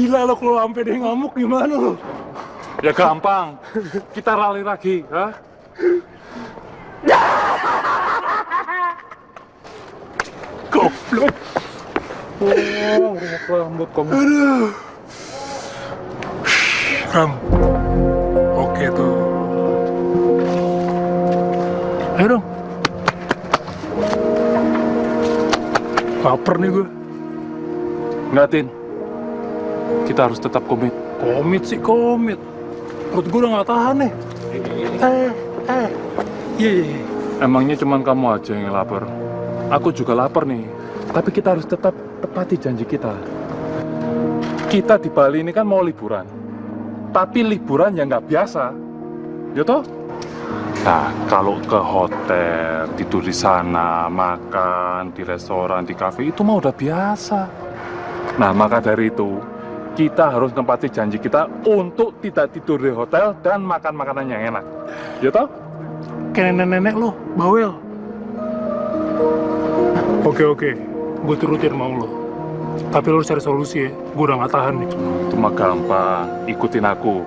Gila lo, kalau sampai dia ngamuk gimana lo? Ya gampang, kita rally lagi, ha? Goblok. Oh, rambut kamu. Aduh. Ram. Oke tuh. Ayo dong. Laper nih gue. Enggak, Tin. Kita harus tetap komit. Komit sih komit. Perut gue udah gak tahan nih. Iya. Emangnya cuman kamu aja yang lapar? Aku juga lapar nih. Tapi kita harus tetap tepati janji kita. Kita di Bali ini kan mau liburan. Tapi liburan yang nggak biasa. Ya toh? Nah, kalau ke hotel, tidur di sana, makan di restoran, di kafe, itu mah udah biasa. Nah, maka dari itu, kita harus tempati janji kita untuk tidak tidur di hotel dan makan makanan yang enak. Ya toh? Kayak nenek-nenek lo, bawel. Oke. Gue turutin mau lo. Tapi lo harus cari solusi ya. Gue udah gak tahan nih. Itu mah gampang, ikutin aku.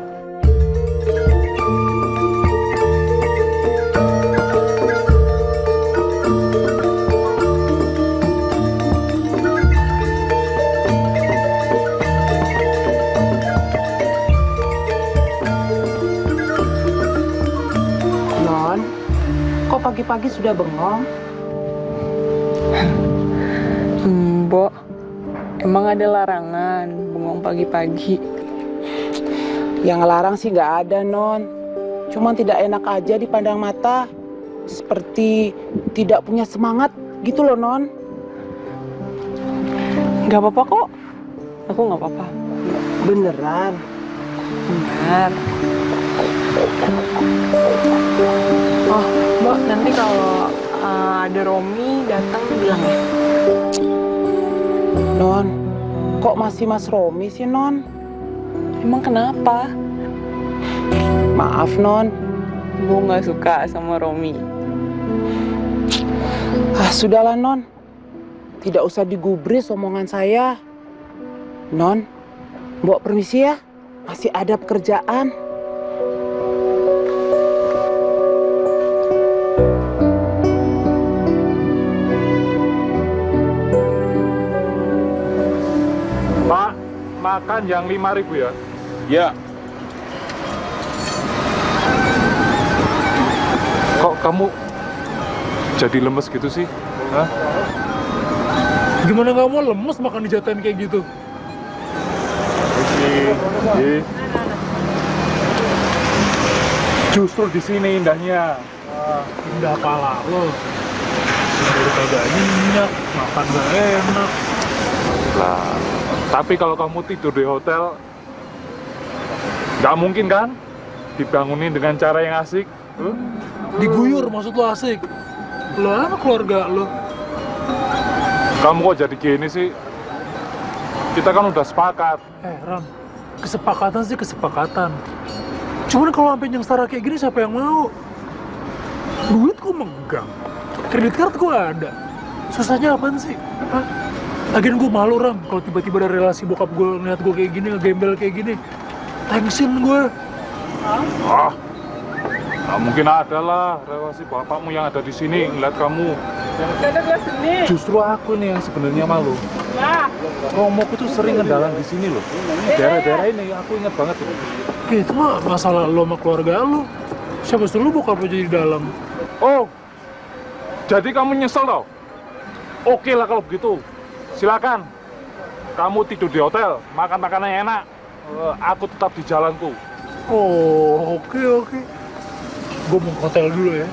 Non, kok pagi-pagi sudah bengong? Mbok, emang ada larangan bengong pagi-pagi? Yang ngelarang sih nggak ada, Non. Cuman tidak enak aja dipandang mata. Seperti tidak punya semangat gitu loh, Non. Gak apa-apa kok. Aku gak apa-apa. Beneran. Benar. Oh, Mbak, nanti kalau ada Romi datang bilang ya. Non, kok masih Mas Romi sih, Non? Emang kenapa? Maaf, Non. Gue gak suka sama Romi. Sudahlah, Non. Tidak usah digubris omongan saya. Non, Mbok permisi ya. Masih ada pekerjaan. Pak, makan yang 5.000 ya? Ya, Kok kamu jadi lemes gitu sih? Hah? Gimana gak mau lemes makan dijatain kayak gitu? Justru di sini indahnya. Indah pala lo. Dari kagak nyenyak, makan gak enak. Lah, tapi kalau kamu tidur di hotel, nggak mungkin kan dibangunin dengan cara yang asik? Diguyur maksud lo asik. Lo anak keluarga lo. Kamu kok jadi gini sih? Kita kan udah sepakat. Ram, kesepakatan sih kesepakatan. Cuman kalau sampai nyengsara kayak gini siapa yang mau? Duit gue megang, kredit card gue ada. Susahnya apaan sih? Hah? Lagian gue malu, Ram, kalau tiba-tiba ada relasi bokap gue ngeliat gue kayak gini, ngegembel kayak gini. Tensin gue. Ah, nggak mungkin ada lah relasi bapakmu yang ada di sini ngeliat kamu. Justru aku nih yang sebenarnya malu. Romoku tuh sering ngedalang di sini loh. Di daerah-daerah ini aku ingat banget tuh. Itu mah masalah lo sama keluarga lo. Siapa suruh lo bokap lo jadi di dalam? Oh, jadi kamu nyesel tau? Oke lah kalau begitu. Silakan. Kamu tidur di hotel, makan makanan yang enak. Aku tetap di jalanku. Oh, oke. Gue mau ke hotel dulu ya.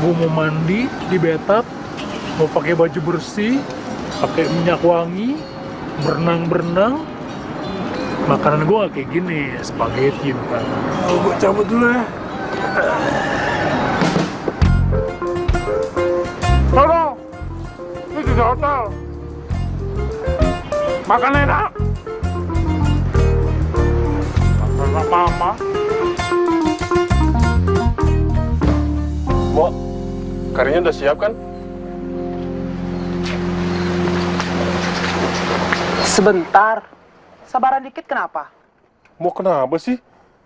Gue mau mandi di bathtub, mau pakai baju bersih, pakai minyak wangi, berenang. Makanan gue gak kayak gini, spaghetti bukan. Oh, gue cabut dulu ya. Halo, ini di hotel. Makan enak. Makan apa-apa. Mbok, karinya udah siap kan? Sebentar. Sabaran dikit kenapa? Mau kenapa sih?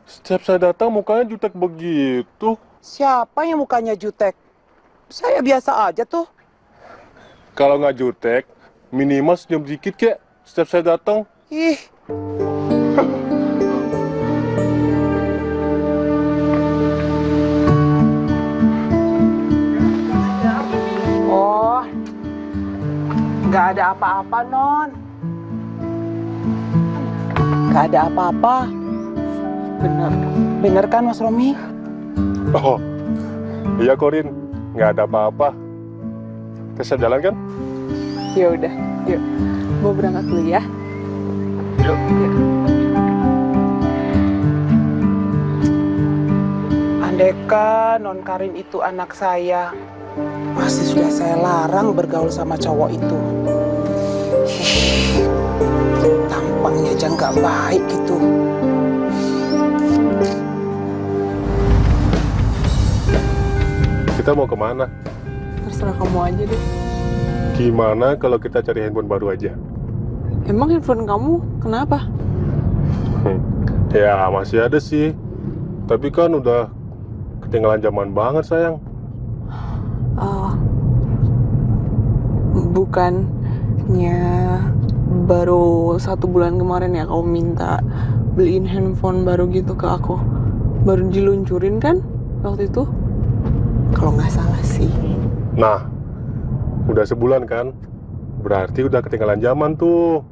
Setiap saya datang mukanya jutek begitu. Siapa yang mukanya jutek? Saya biasa aja tuh. Kalau nggak jutek, minimal senyum dikit kek. Setiap saya datang. Ih. Oh, nggak ada apa-apa, Non. Nggak ada apa-apa. Bener. Bener kan, Mas Romi? Oh, iya Korin. Nggak ada apa-apa. Kita jalan kan? Ya udah, yuk. Mau berangkat dulu ya. Yuk. Andeka Non Karin itu anak saya, pasti sudah saya larang bergaul sama cowok itu. Tampangnya aja nggak baik gitu. Kita mau kemana? Terserah kamu aja deh. Gimana kalau kita cari handphone baru aja? Emang handphone kamu kenapa? Ya, masih ada sih. Tapi kan udah ketinggalan zaman banget, sayang. Bukannya baru 1 bulan kemarin ya kamu minta beliin handphone baru gitu ke aku. Baru diluncurin kan waktu itu? Kalau nggak salah sih. Nah, udah sebulan kan? Berarti udah ketinggalan zaman tuh.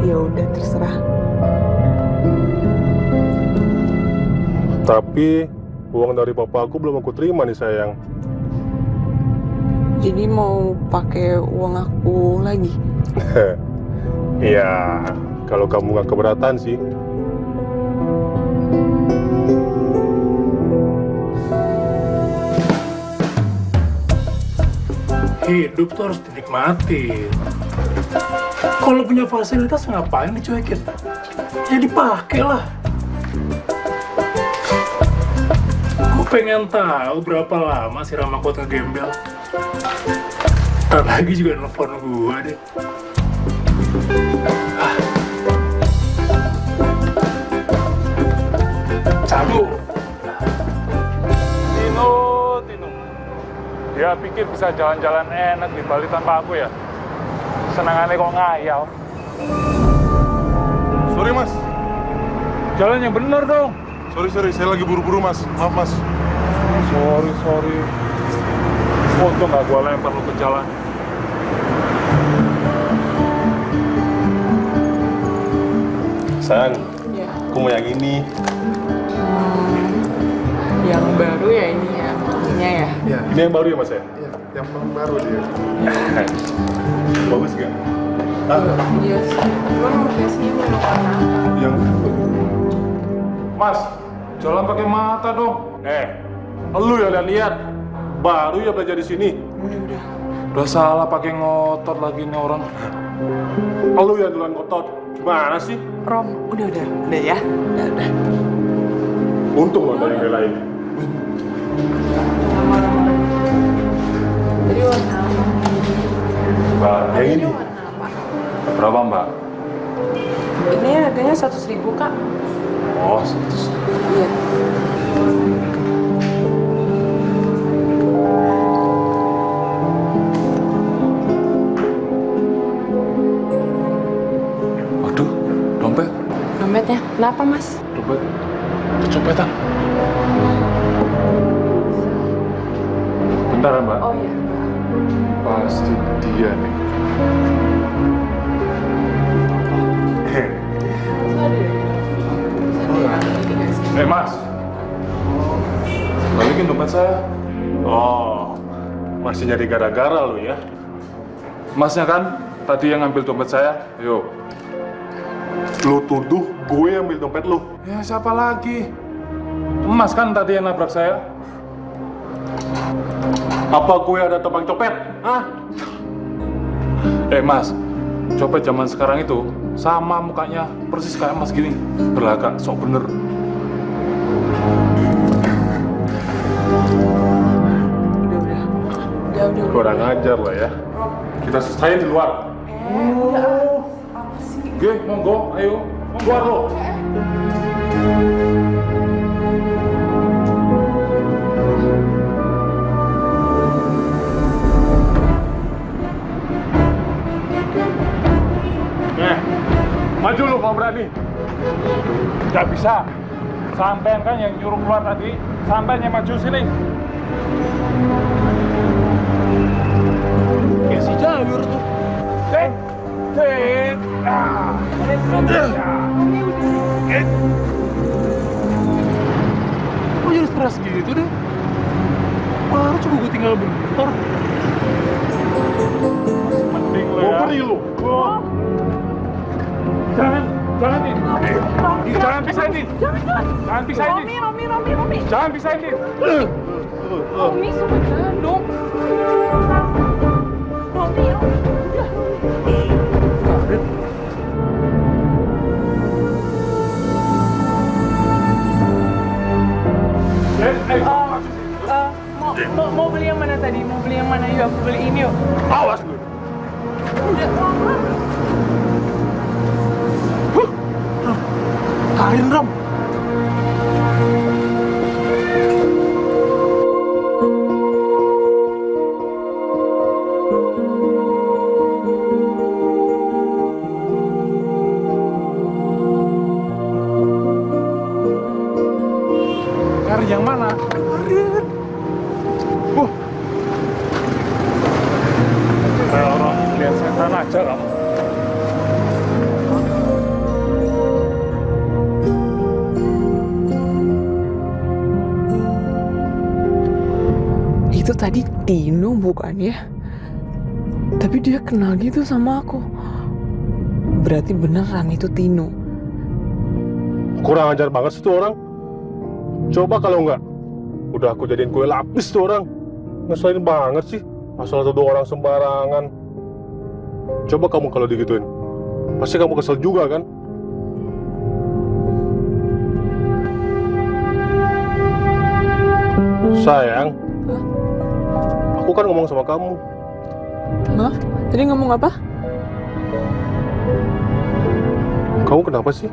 Ya udah terserah. Tapi uang dari papa aku belum aku terima nih, sayang. Jadi mau pakai uang aku lagi? Ya, kalau kamu nggak keberatan sih. Hidup tuh harus dinikmati. Kalau punya fasilitas ngapain dicuekin? Ya dipakai lah. Gue pengen tahu berapa lama si Rama kuat ngegembel. Ntar lagi juga nelfon gue deh. Cabut. Tino. Dia pikir bisa jalan-jalan enak di Bali tanpa aku ya? Senangannya kok ngayal. Sorry, Mas. Jalan yang bener dong. Sorry. Saya lagi buru-buru, Mas. Maaf, Mas. Sorry. Untung nggak gua lempar lu ke jalan. Sayang, Ya. aku mau yang ini. Yang baru ya ini ya, ininya ya. Ya. Ini yang baru ya, Mas, ya? Iya, yang baru dia. Bagus nggak? Iya sih. Cuma mau biasanya mau warna apa? Yang... Mas, jalan pakai mata dong. Lu ya lihat. Baru ya belajar di sini. Udah salah pakai ngotot lagi nih orang. Lu ya duluan kotor. Gimana sih? Rom, udah ya. Udah. Untung lo ada yang belain. Jadi warna apa? Mbak, yang ini. Warna apa? Berapa mbak? Ini harganya 100.000 Kak. Oh, Iya. waduh, dompet. Dompetnya, kenapa Mas? Dompet. Kecopetan. Bentar ya mbak. Oh iya. Pasti dia nih. Mas, balikin dompet saya. Oh, masih nyari gara-gara lu ya? Masnya kan tadi yang ngambil dompet saya. Yo. Lu tuduh gue ambil dompet lu? Ya siapa lagi? Mas kan tadi yang nabrak saya. Apa gue ada tebang copet? Hah? Mas, copet zaman sekarang itu sama mukanya persis kayak Mas gini, berlagak, sok bener. Udah. Kurang ajar lah ya. Kita selesaiin di luar. Oke, monggo, ayo. Keluar lo. Maju lu kalau berani. Nggak bisa. Sampean kan yang nyuruh keluar tadi. Sampean yang maju sini. Kayak si Jawir tuh. Kok jadi stres gitu deh? Baru coba gue tinggal bentar. Mending lo Mau ya. pergi lu. Jangan nih. Jangan pisahin nih. Jangan pisahin nih. Romi. Jangan pisahin nih. Romi, sumpah jangan dong. Romi, udah. Karin, Mau beli yang mana tadi? Mau beli yang mana? Yuk, aku beli ini yuk. Awas lu. Udah, pelan-pelan. Karin Ram. Karin yang mana? Karin. Kayak orang lihat setan aja kamu. Itu tadi Tino bukan ya? Tapi dia kenal gitu sama aku. Berarti beneran itu Tino. Kurang ajar banget sih tuh orang. Coba kalau enggak, udah aku jadiin kue lapis tuh orang. Ngeselin banget sih, asal tuduh orang sembarangan. Coba kamu kalau digituin, pasti kamu kesel juga kan? Sayang, aku kan ngomong sama kamu. Hah? Tadi ngomong apa? Kamu kenapa sih?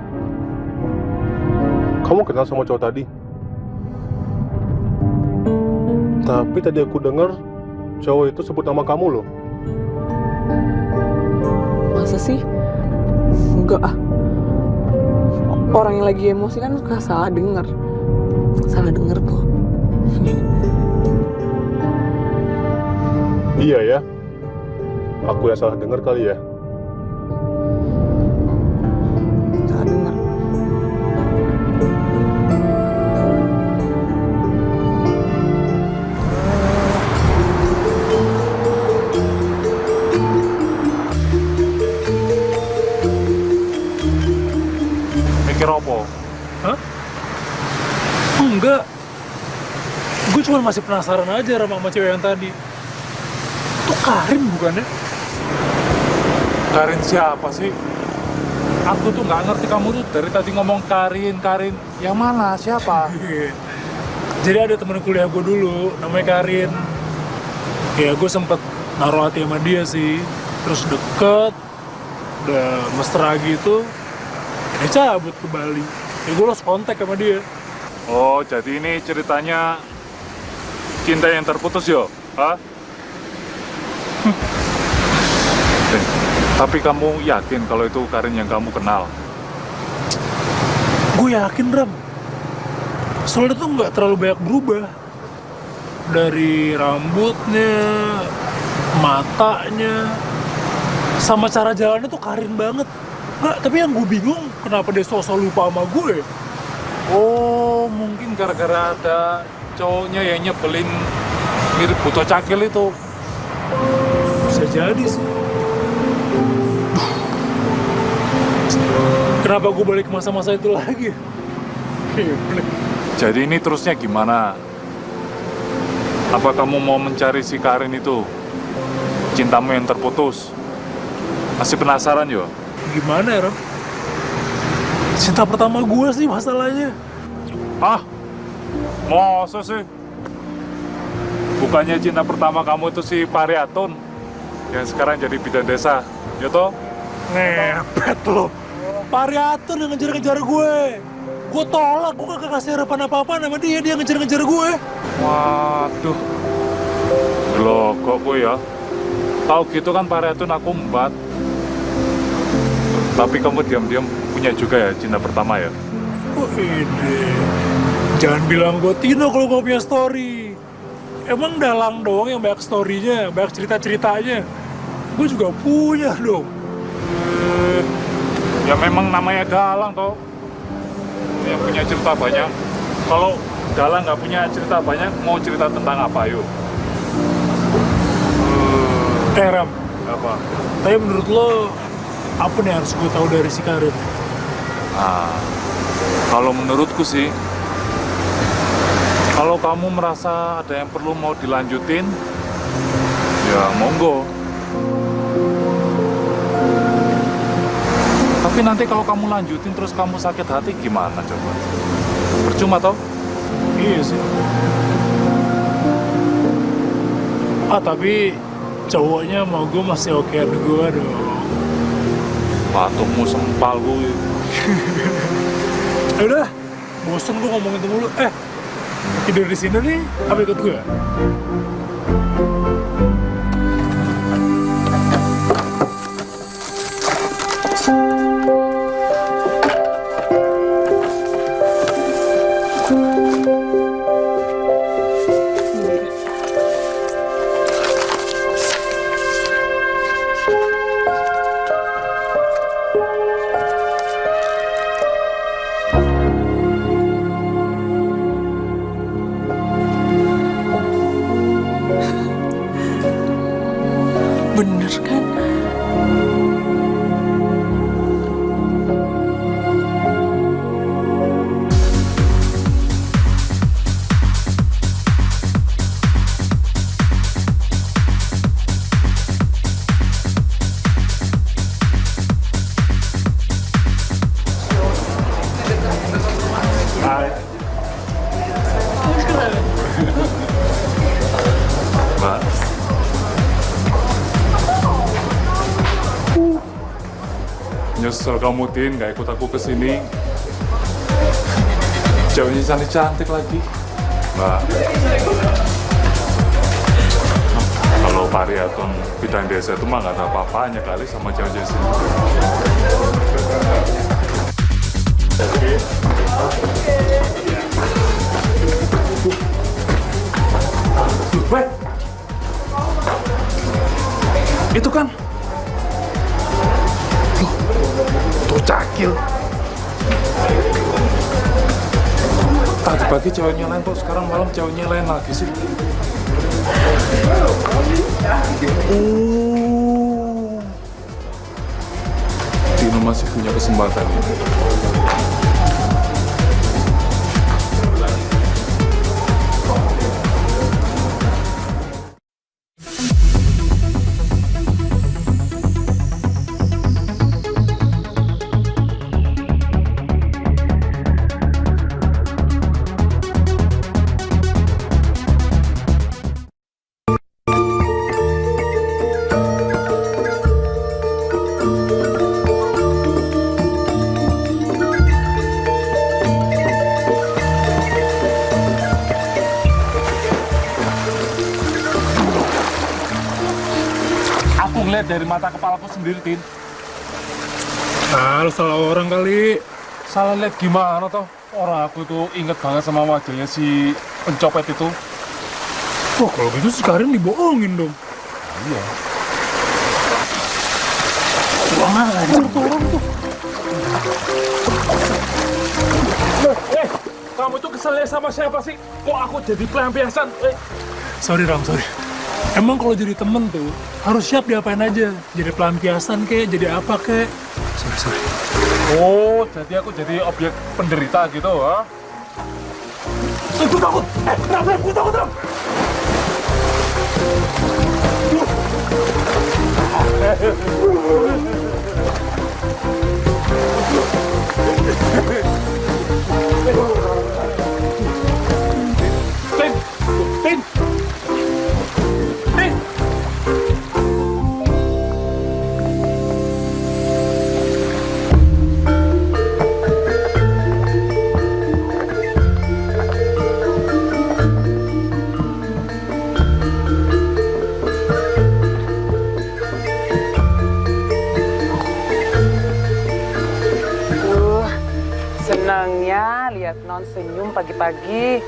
Kamu kenal sama cowok tadi? Tapi tadi aku dengar cowok itu sebut nama kamu loh. Masa sih? Enggak ah. Orang yang lagi emosi kan suka salah denger. Salah denger tuh. Iya ya. Aku yang salah dengar kali ya. Salah denger. Mikir apa? Hah? Enggak. Gue cuma masih penasaran aja sama cewek yang tadi. Itu Karin bukannya? Karin siapa sih? Aku tuh nggak ngerti, kamu tuh dari tadi ngomong Karin. Yang mana? Siapa? Jadi ada temen kuliah gue dulu, namanya Karin. Ya gue sempet naruh hati sama dia sih. Terus deket, udah mesra gitu. Dia cabut ke Bali. Ya gue lost kontak sama dia. Oh, jadi ini ceritanya cinta yang terputus yo? Hah? Tapi kamu yakin kalau itu Karin yang kamu kenal? Gue yakin Ram. Soalnya tuh nggak terlalu banyak berubah. Dari rambutnya, matanya, sama cara jalannya tuh Karin banget. Nggak, tapi yang gue bingung kenapa dia sosok lupa sama gue. Oh, mungkin gara-gara ada cowoknya yang nyebelin mirip Buto Cakil itu. Bisa jadi sih. Kenapa gue balik ke masa-masa itu lagi? Geblek. Jadi ini terusnya gimana? Apa kamu mau mencari si Karin itu? Cintamu yang terputus? Masih penasaran yo? Gimana ya, Ram? Cinta pertama gue sih masalahnya. Ah, masa sih? Bukannya cinta pertama kamu itu si Pariatun yang sekarang jadi bidan desa? Ya toh? Ngepet lo. Pariatun yang ngejar-ngejar gue. Gue tolak, gue kagak kasih harapan apa-apa sama dia ngejar-ngejar gue. Waduh. Loh, kok gue ya? Tahu gitu kan Pariatun aku embat. Tapi kamu diam-diam punya juga ya cinta pertama ya? Oh ini. Jangan bilang gue Tino kalau gue punya story. Emang Dalang doang yang banyak story-nya, banyak cerita-ceritanya. Gue juga punya dong. Ya memang namanya Dalang toh. Yang punya cerita banyak. Kalau Dalang nggak punya cerita banyak, mau cerita tentang apa yuk? Ram, Apa? tapi menurut lo, apa nih harus gue tahu dari si Karin? Nah, kalau menurutku sih, kalau kamu merasa ada yang perlu mau dilanjutin, ya monggo. Tapi nanti kalau kamu lanjutin terus kamu sakit hati gimana coba? Percuma toh? Iya sih. Tapi cowoknya mau gue masih okean gue dong. Patungmu sempal gue. Udah, bosen gue ngomongin itu mulu. Tidur di sini nih, apa ikut gue? Bener kan? Mbak. Nyesel kamu Tin, gak ikut aku kesini. Ceweknya cantik-cantik lagi. Mbak. Kalau Pariatun bidang desa itu mah gak ada apa-apanya kali sama cewek-cewek sini. Weh, itu kan tuh cakil. Tadi pagi ceweknya lain tuh, sekarang malam ceweknya lain lagi sih. Tino masih punya kesempatan ini. Aku ngeliat dari mata kepalaku sendiri, Tin. Nah, lu salah orang kali. Salah lihat gimana toh? Orang aku tuh inget banget sama wajahnya si pencopet itu. Wah, kalau gitu si Karin dibohongin dong. Iya. Wah, ngajar tuh orang tuh. Kamu tuh keselnya sama siapa sih? Kok aku jadi pelampiasan? Sorry Ram, sorry. Emang kalau jadi temen tuh harus siap diapain aja. Jadi pelampiasan kek, jadi apa kek. Sorry. Oh, jadi aku jadi objek penderita gitu, ha? Gue takut. Ram, gue takut, Ram. Tin! Senangnya lihat non senyum pagi-pagi.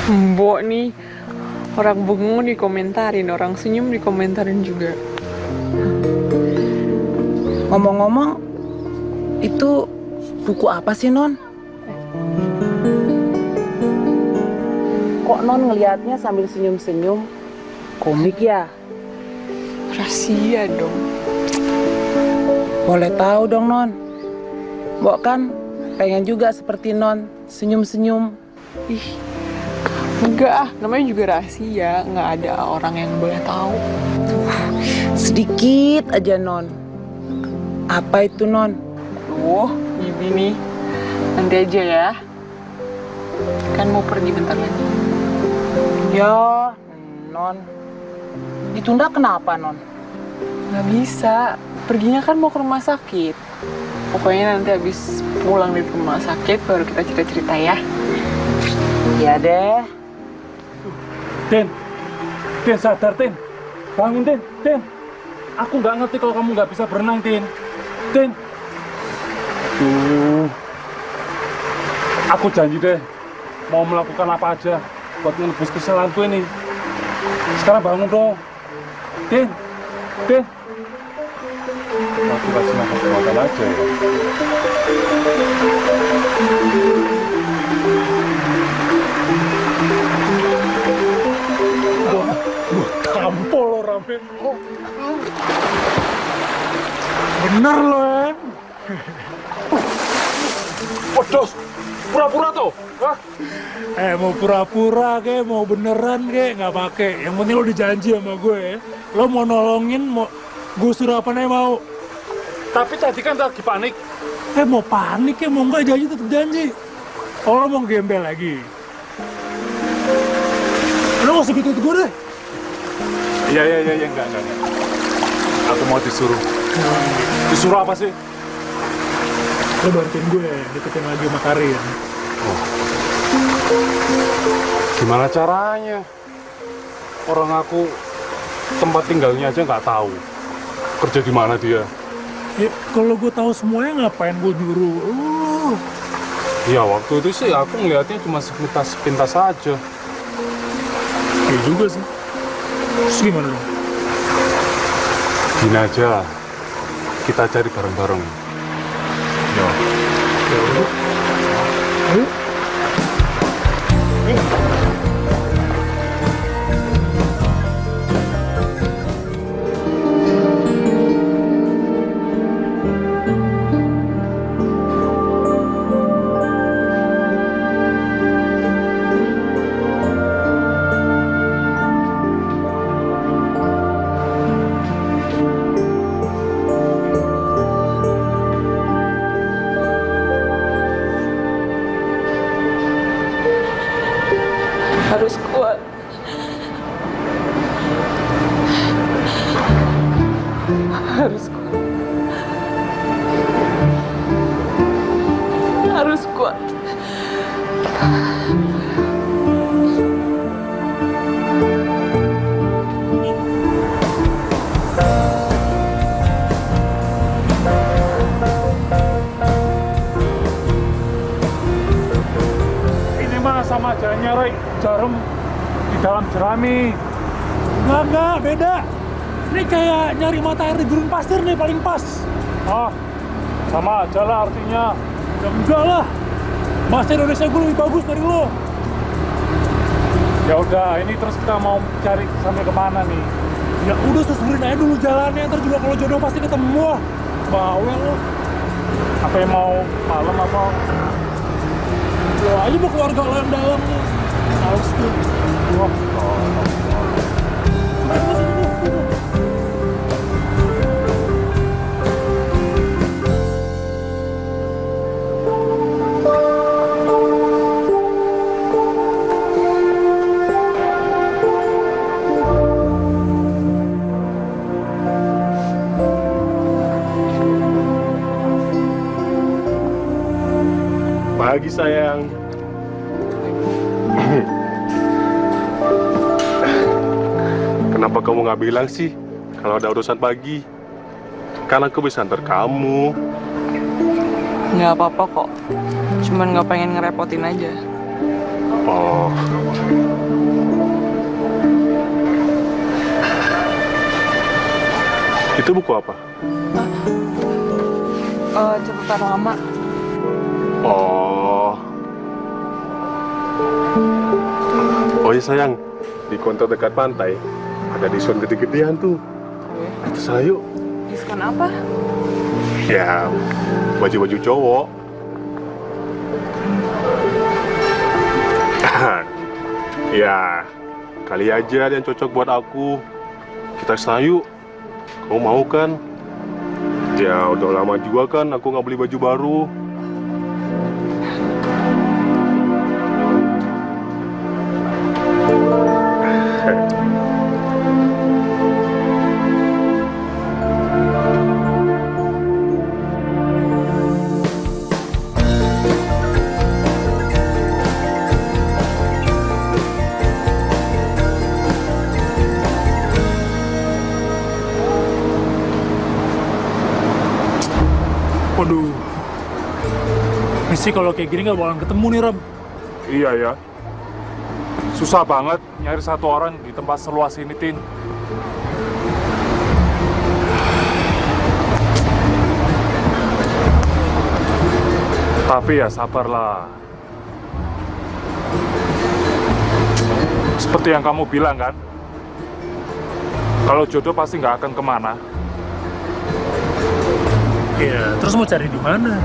Mbok nih, orang bengong dikomentarin, orang senyum dikomentarin juga. Ngomong-ngomong, itu buku apa sih non? Kok non ngelihatnya sambil senyum-senyum? Komik ya? Rahasia dong. Boleh tahu dong non. Mbok kan pengen juga seperti non, senyum-senyum. Ih, enggak ah, namanya juga rahasia, nggak ada orang yang boleh tahu. Sedikit aja non. Apa itu non? Bibi nih, nanti aja ya. Kan mau pergi bentar lagi. Ya, non. Ditunda kenapa non? Nggak bisa, perginya kan mau ke rumah sakit. Pokoknya nanti habis pulang dari rumah sakit baru kita cerita-cerita ya. Ya deh. Tin, Tin sadar Tin, bangun Tin, Tin. Aku nggak ngerti kalau kamu nggak bisa berenang Tin, Tin. Aku janji deh, mau melakukan apa aja buat menebus kesalahanku ini. Sekarang bangun dong, Tin, Tin. Aku kasih nafas buatan aja ya. Tampol lo Ramen. Bener lo ya. Waduh, pura-pura tuh. Hah? Mau pura-pura ke, mau beneran ke, nggak pakai. Yang penting lo dijanji sama gue ya. Lo mau nolongin, mau gue suruh apa nih mau. Tapi tadi kan lagi panik. Mau panik ya, mau nggak janji tetap janji. Oh lo mau gembel lagi. Lo nggak usah gitu gue deh. Iya, enggak. Aku mau disuruh. Disuruh apa sih? Lo bantuin gue deketin lagi sama Karin. Gimana caranya? Orang aku tempat tinggalnya aja nggak tahu. Kerja di mana dia? Ya, kalau gue tahu semuanya ngapain gue nyuruh? Ya waktu itu sih aku ngeliatnya cuma sepintas saja. Iya juga sih. Terus gimana dong? Gini aja, kita cari bareng-bareng. Ya. Ya udah. Ayo. Harus kuat. Harus kuat. Harus kuat. Ini mah sama aja nyari jarum di dalam jerami. Enggak, beda. Ini kayak nyari mata air di gurun pasir nih paling pas. Ah, sama aja lah artinya. Ya enggak lah. Bahasa Indonesia gue lebih bagus dari lo. Ya udah, ini terus kita mau cari sampai kemana nih? Ya udah susurin aja dulu jalannya, ntar juga kalau jodoh pasti ketemu. Bawel lo. Apa yang mau malam apa? Lo aja mau keluarga lo yang dalam nih. Males tuh. Wah, Pagi sayang. Kenapa kamu nggak bilang sih kalau ada urusan pagi? Kan aku bisa antar kamu. Nggak apa-apa kok. Cuman nggak pengen ngerepotin aja. Oh. Itu buku apa? Catatan lama. Oh. Oh iya sayang, di konter dekat pantai ada diskon gede-gedean tuh. Kita sana yuk. Diskon apa? Ya, baju-baju cowok. Ya, kali aja ada yang cocok buat aku. Kita sana yuk. Kamu mau kan? Ya, udah lama juga kan aku nggak beli baju baru. Waduh. Misi kalau kayak gini nggak bakalan ketemu nih, Ram. Iya ya. Susah banget nyari satu orang di tempat seluas ini, Tin. Tapi ya sabarlah. Seperti yang kamu bilang kan, kalau jodoh pasti nggak akan kemana. Ya, terus mau cari di mana?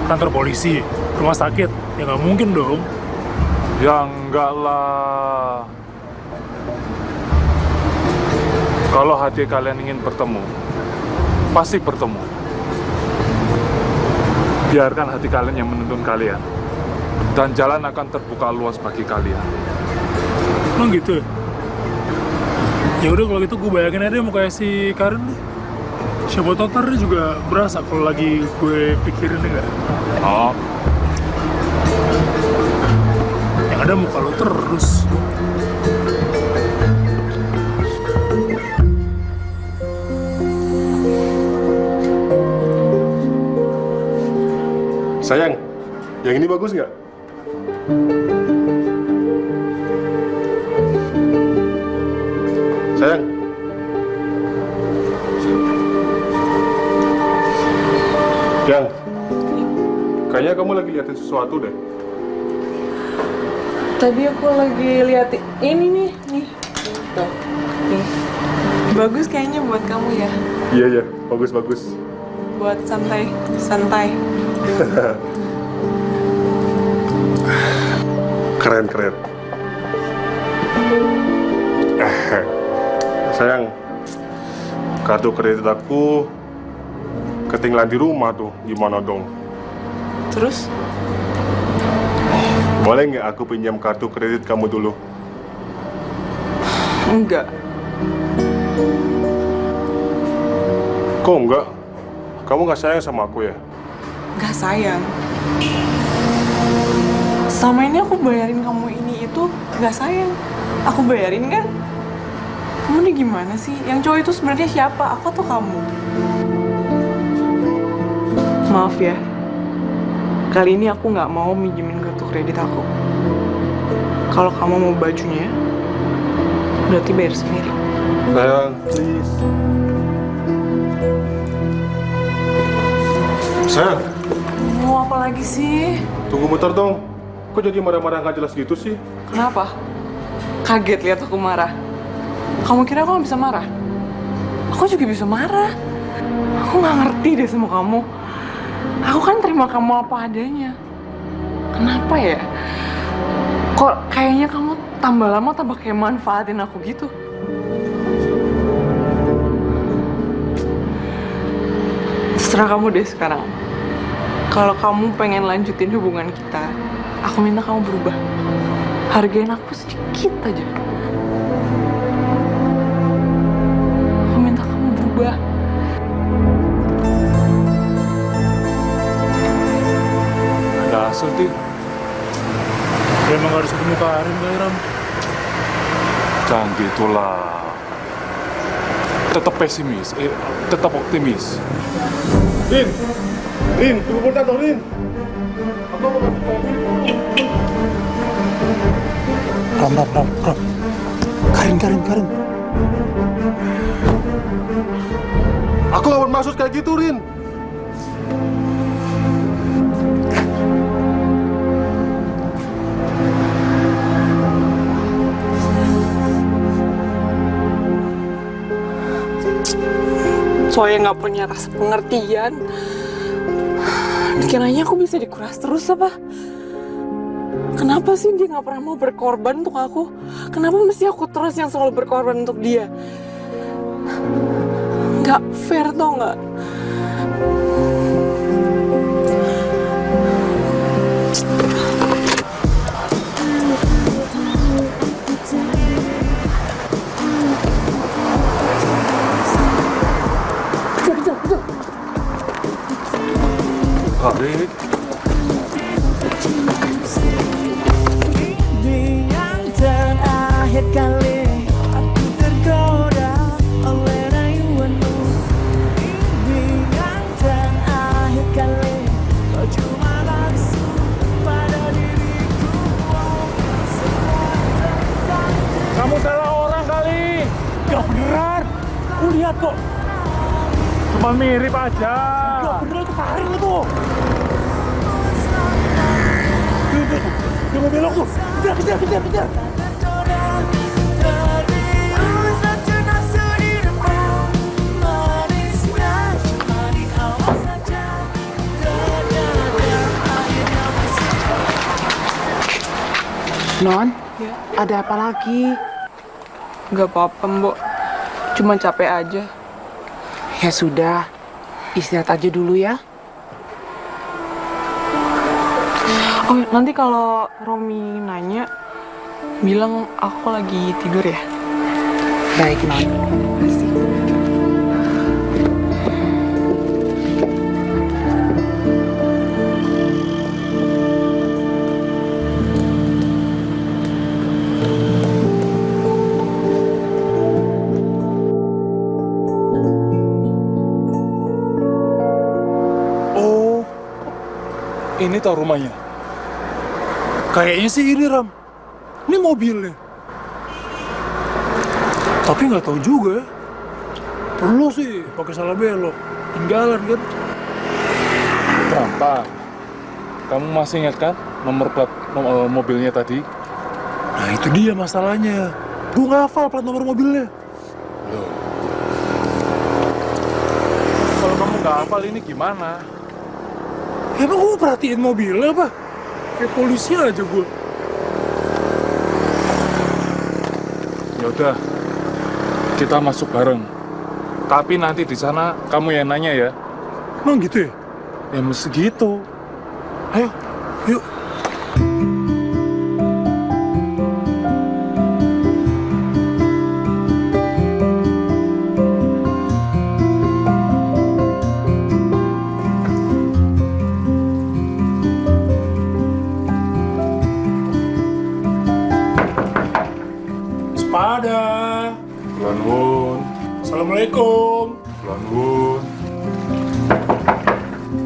Kantor polisi, rumah sakit? Ya nggak mungkin dong. Ya enggak lah. Kalau hati kalian ingin bertemu, pasti bertemu. Biarkan hati kalian yang menuntun kalian, dan jalan akan terbuka luas bagi kalian. Emang gitu ya? Ya udah kalau gitu gue bayangin aja mau kayak si Karin deh. Siapa tau ntar dia juga berasa kalau lagi gue pikirin enggak. Oh, Yang ada muka lo terus. Sayang, yang ini bagus nggak? Sayang. Yang, kayaknya kamu lagi liatin sesuatu deh. Tadi aku lagi lihat ini nih. Tuh. Nih. Bagus kayaknya buat kamu ya. Iya, iya, bagus-bagus. Buat santai. Keren. Sayang, kartu kredit aku ketinggalan di rumah tuh. Gimana dong? Terus? Boleh nggak aku pinjam kartu kredit kamu dulu? Enggak. Kok enggak? Kamu nggak sayang sama aku ya? Enggak sayang. Sama ini aku bayarin kamu ini itu enggak sayang. Aku bayarin kan? Kamu nih gimana sih? Yang cowok itu sebenarnya siapa? Aku atau kamu? Maaf ya. Kali ini aku nggak mau minjemin kartu kredit aku. Kalau kamu mau bajunya, berarti bayar sendiri. Sayang, please. Sayang, Mau apa lagi sih? tunggu bentar dong. Kok jadi marah-marah nggak jelas gitu sih? Kenapa? Kaget lihat aku marah. Kamu kira aku nggak bisa marah? Aku juga bisa marah. Aku nggak ngerti deh sama kamu. Aku kan terima kamu apa adanya. Kenapa ya? Kok kayaknya kamu tambah lama tambah kayak manfaatin aku gitu? Terserah kamu deh sekarang. Kalau kamu pengen lanjutin hubungan kita, aku minta kamu berubah. Hargain aku sedikit aja. Aku minta kamu berubah. ada hasil, Tin. Ya emang harus ketemu Karin kali, Ram. Jangan gitulah. Tetap pesimis, tetap optimis. Din, Rin, tunggu bentar dong, Rin. Ram. Karin. Aku gak bermaksud kayak gitu, Rin. Soalnya nggak punya rasa pengertian. Dikiranya aku bisa dikuras terus apa? Kenapa sih dia nggak pernah mau berkorban untuk aku? Kenapa mesti aku terus yang selalu berkorban untuk dia? Nggak fair tau nggak? Balik. Yang terakhir kali aku tergoda oleh rayuanmu. Yang terakhir kali kau cuma nafsu pada diriku. Kamu salah orang kali. Ya beneran. Lu lihat kok. Cuma mirip aja. Ya beneran itu Karin itu. Dia mau belok tuh. Kejar. Non, Ya. ada apa lagi? Nggak apa-apa Mbok, cuma capek aja. Ya sudah, istirahat aja dulu ya. Oh nanti kalau Romi nanya, bilang aku lagi tidur ya. Baik, Non. Oh, Ini tahu rumahnya. kayaknya sih ini Ram. Ini mobilnya. Tapi nggak tahu juga ya. Perlu sih pakai salah belok. Tinggalan kan. Berapa? Kamu masih ingat kan nomor plat mobilnya tadi? Nah itu dia masalahnya. Gue nggak hafal plat nomor mobilnya. Kalau kamu nggak hafal ini gimana? Emang gue perhatiin mobilnya apa? Kayak polisi aja gue. Ya udah, kita masuk bareng. Tapi nanti di sana kamu yang nanya ya. Emang gitu ya? Ya mesti gitu. Ayo, yuk. Sepada. Lanun, Assalamualaikum. lanun,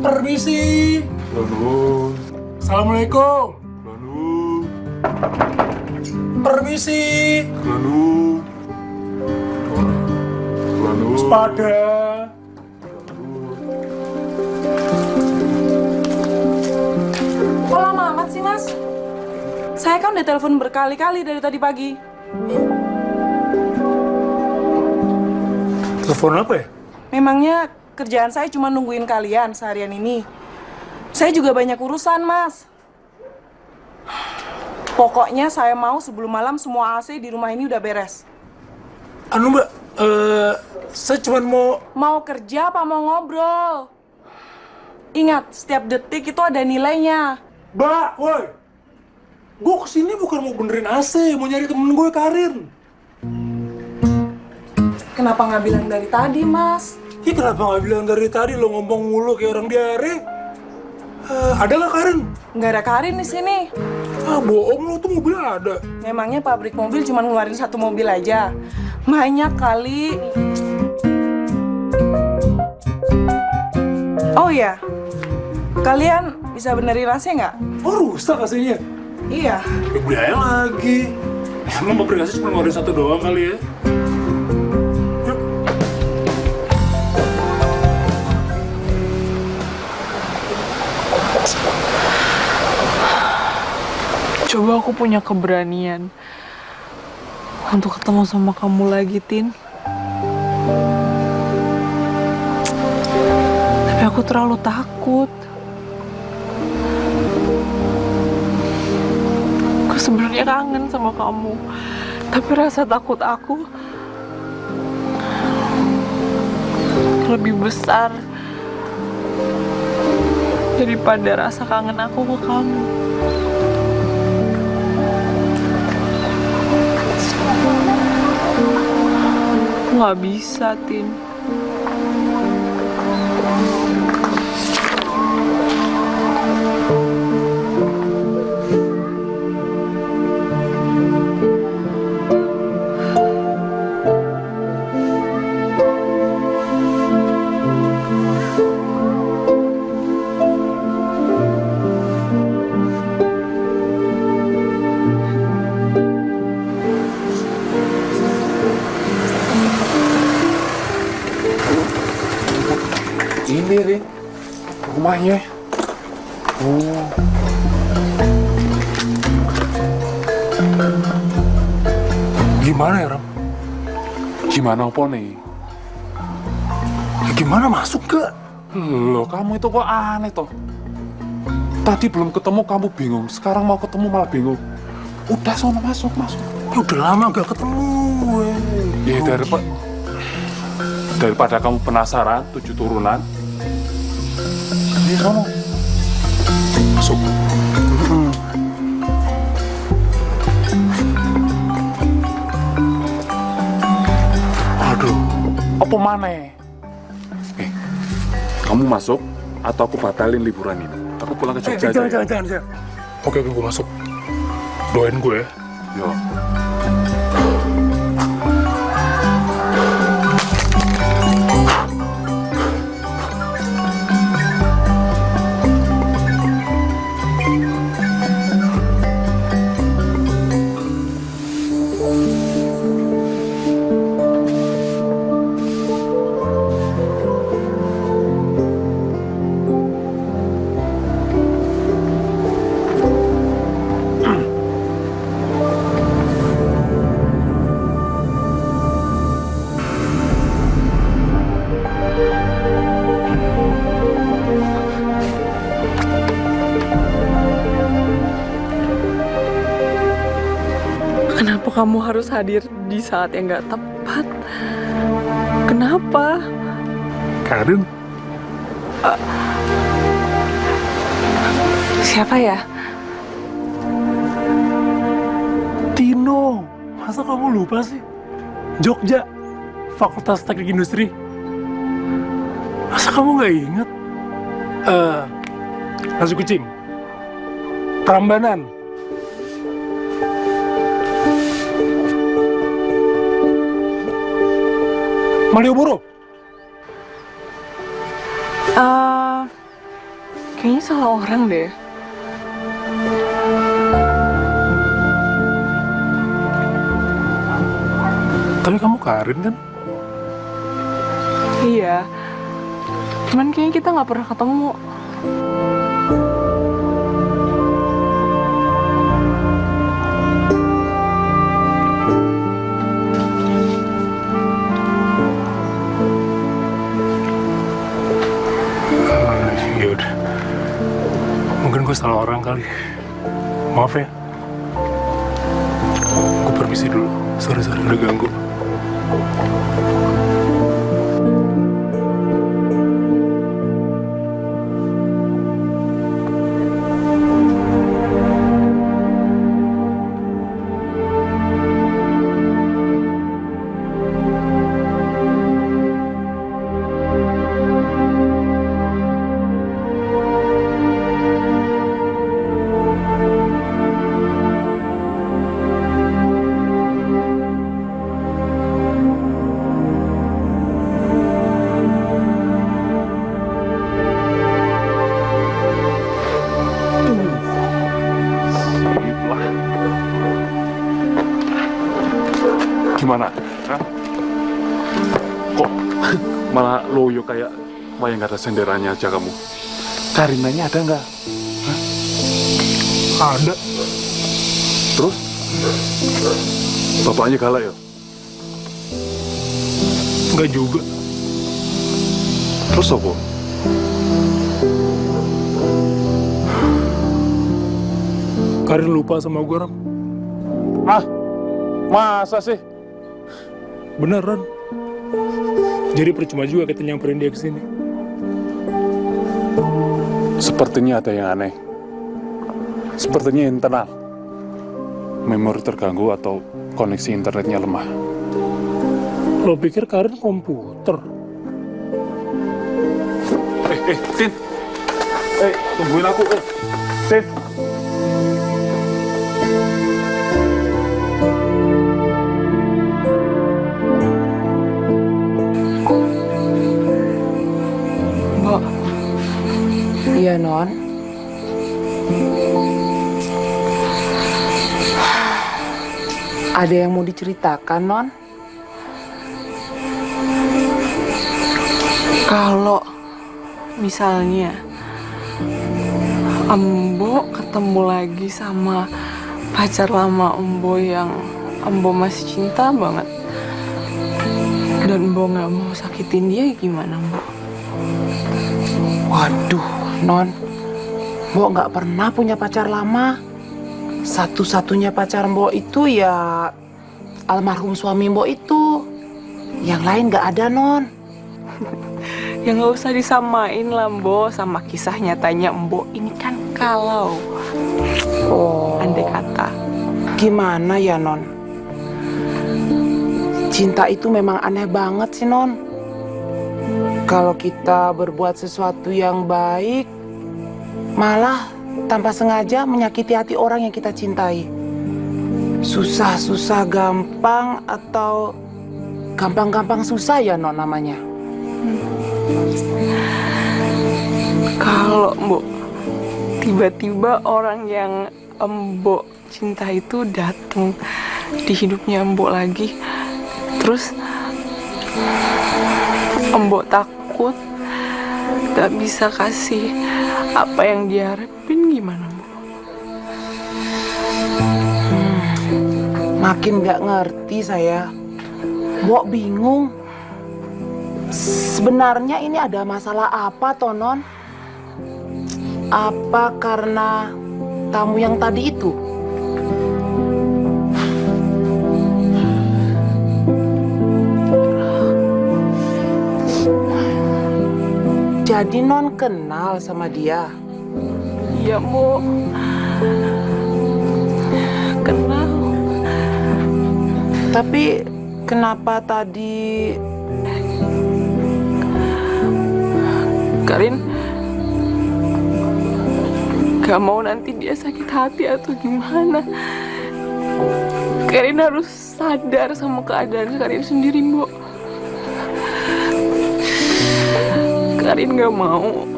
Permisi. lanun, Assalamualaikum. lanun, Permisi. lanun, lanun. Sepada. Kok lama amat sih, Mas? Saya kan udah telepon berkali-kali dari tadi pagi. Telepon apa ya? Memangnya kerjaan saya cuma nungguin kalian seharian ini. Saya juga banyak urusan, Mas. Pokoknya saya mau sebelum malam semua AC di rumah ini udah beres. Anu Mbak, saya cuma mau... Mau kerja apa mau ngobrol? Ingat, setiap detik itu ada nilainya. Mbak, woi. Gue kesini bukan mau benerin AC, mau nyari temen gue Karin. Kenapa nggak bilang dari tadi, Mas? Ih, kenapa nggak bilang dari tadi lo ngomong mulu kayak orang diare? Ada nggak Karin? Nggak ada Karin di sini. Ah, bohong lo tuh mobilnya ada. Memangnya pabrik mobil cuma ngeluarin satu mobil aja? Banyak kali. Oh ya, Kalian bisa benerin AC nggak? Oh, rusak AC-nya. Iya. Ya beli aja lagi. Emang pabrik AC cuma ngeluarin satu doang kali ya. Yuk. Coba aku punya keberanian untuk ketemu sama kamu lagi, Tin. Tapi aku terlalu takut. Aku sebenarnya kangen sama kamu. Tapi rasa takut aku lebih besar daripada rasa kangen aku ke kamu. Aku nggak bisa, Tin. Ini, Rin. Rumahnya. Oh. Gimana ya, Ram? Gimana apa nih? Ya, gimana masuk ke? Loh, kamu itu kok aneh toh? Tadi belum ketemu kamu bingung, sekarang mau ketemu malah bingung. Udah sono masuk. Ya, udah lama gak ketemu. Ya daripada kamu penasaran 7 turunan. Ini sono. Masuk. Aduh, apa maneh? Kamu masuk atau aku batalin liburan ini? Aku pulang ke Jogja aja. Jangan. Oke, gue masuk. Doain gue ya. Yo. Kenapa kamu harus hadir di saat yang gak tepat? Kenapa? Karen, Siapa ya? Tino. Masa kamu lupa sih? Jogja, Fakultas Teknik Industri. Masa kamu nggak inget? Nasi kucing, Prambanan, Malioboro. Kayaknya salah orang deh. Tapi kamu Karin kan? Iya. Cuman kayaknya kita nggak pernah ketemu. Yaudah. Mungkin gue salah orang kali. Maaf ya. Gue permisi dulu. Sorry udah ganggu. Gimana? Hah? Kok malah loyo kayak wayang gak ada senderanya aja kamu? Karinanya ada nggak? Hah? Ada. Terus? Bapaknya galak ya? Enggak juga. Terus apa? Karin lupa sama gue, Ram. Ah, masa sih? Beneran. Jadi percuma juga kita nyamperin dia ke sini. Sepertinya ada yang aneh. Sepertinya internal. Memori terganggu atau koneksi internetnya lemah. Lo pikir Karin komputer? Tin. Tungguin aku. Tin. Mbok. Iya, Non. Ada yang mau diceritakan, Non? Kalau misalnya Embo ketemu lagi sama pacar lama Embo yang Embo masih cinta banget, dan Embo nggak mau sakitin dia, gimana Embo? Waduh, Non. Mbok nggak pernah punya pacar lama. Satu-satunya pacar Mbok itu ya almarhum suami Mbok itu. Yang lain nggak ada, Non. Ya nggak usah disamain lah Embo sama kisah nyatanya Embo. Ini kan kalau andai kata. Gimana ya, Non? Cinta itu memang aneh banget sih, Non. Kalau kita berbuat sesuatu yang baik, malah tanpa sengaja menyakiti hati orang yang kita cintai. Susah-susah gampang atau gampang-gampang susah ya, Non, namanya. Kalau Mbok tiba-tiba orang yang Mbok cinta itu datang di hidupnya Mbok lagi, terus Mbok takut gak bisa kasih apa yang dia harapin, gimana Mbok? Makin gak ngerti saya. Mbok bingung. Sebenarnya ini ada masalah apa, toh, Non? Apa karena tamu yang tadi itu? Jadi Non kenal sama dia? Iya, Mbok. Kenal. Tapi kenapa tadi Karin gak mau nanti dia sakit hati atau gimana. Karin harus sadar sama keadaan Karin sendiri, Mbok. Karin gak mau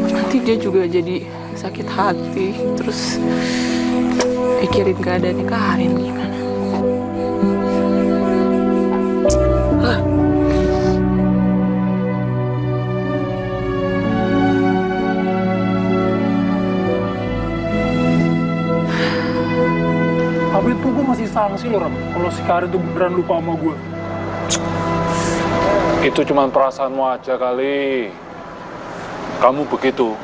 nanti dia juga jadi sakit hati, terus pikirin keadaannya Karin gimana. Tapi itu gue masih sanksi loh, Ram. Kalau si Karin tuh beneran lupa sama gue. Itu cuma perasaanmu aja kali. Kamu begitu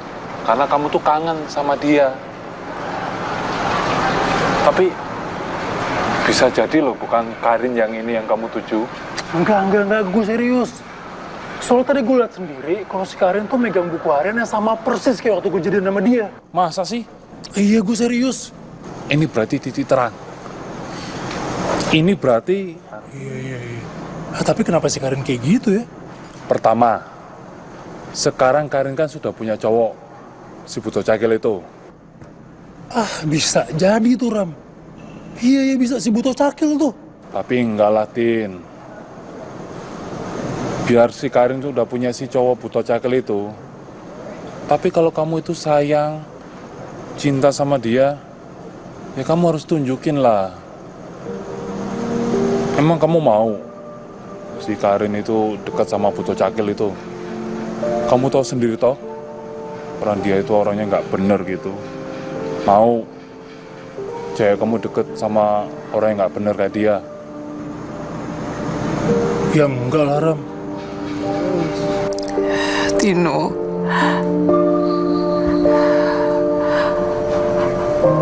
karena kamu tuh kangen sama dia. Tapi bisa jadi loh bukan Karin yang ini yang kamu tuju. Enggak, gue serius. Soalnya tadi gue liat sendiri kalau si Karin tuh megang buku harian yang sama persis kayak waktu gue jadian sama dia. Masa sih? Iya, gue serius. Ini berarti titik terang. Ini berarti... Iya. Tapi kenapa si Karin kayak gitu ya? Pertama, sekarang Karin kan sudah punya cowok, si Buto Cakil itu. Ah, bisa jadi tuh, Ram. Iya, bisa si Buto Cakil tuh. Tapi enggak lah, Tin. Biar si Karin tuh udah punya si cowok Buto Cakil itu. Tapi kalau kamu itu sayang, cinta sama dia, ya kamu harus tunjukin lah. Emang kamu mau si Karin itu dekat sama Buto Cakil itu? Kamu tahu sendiri toh, orang dia itu orangnya nggak bener gitu. Mau cewek kamu deket sama orang yang nggak bener kayak dia? Ya enggak lah, Ram. Tino,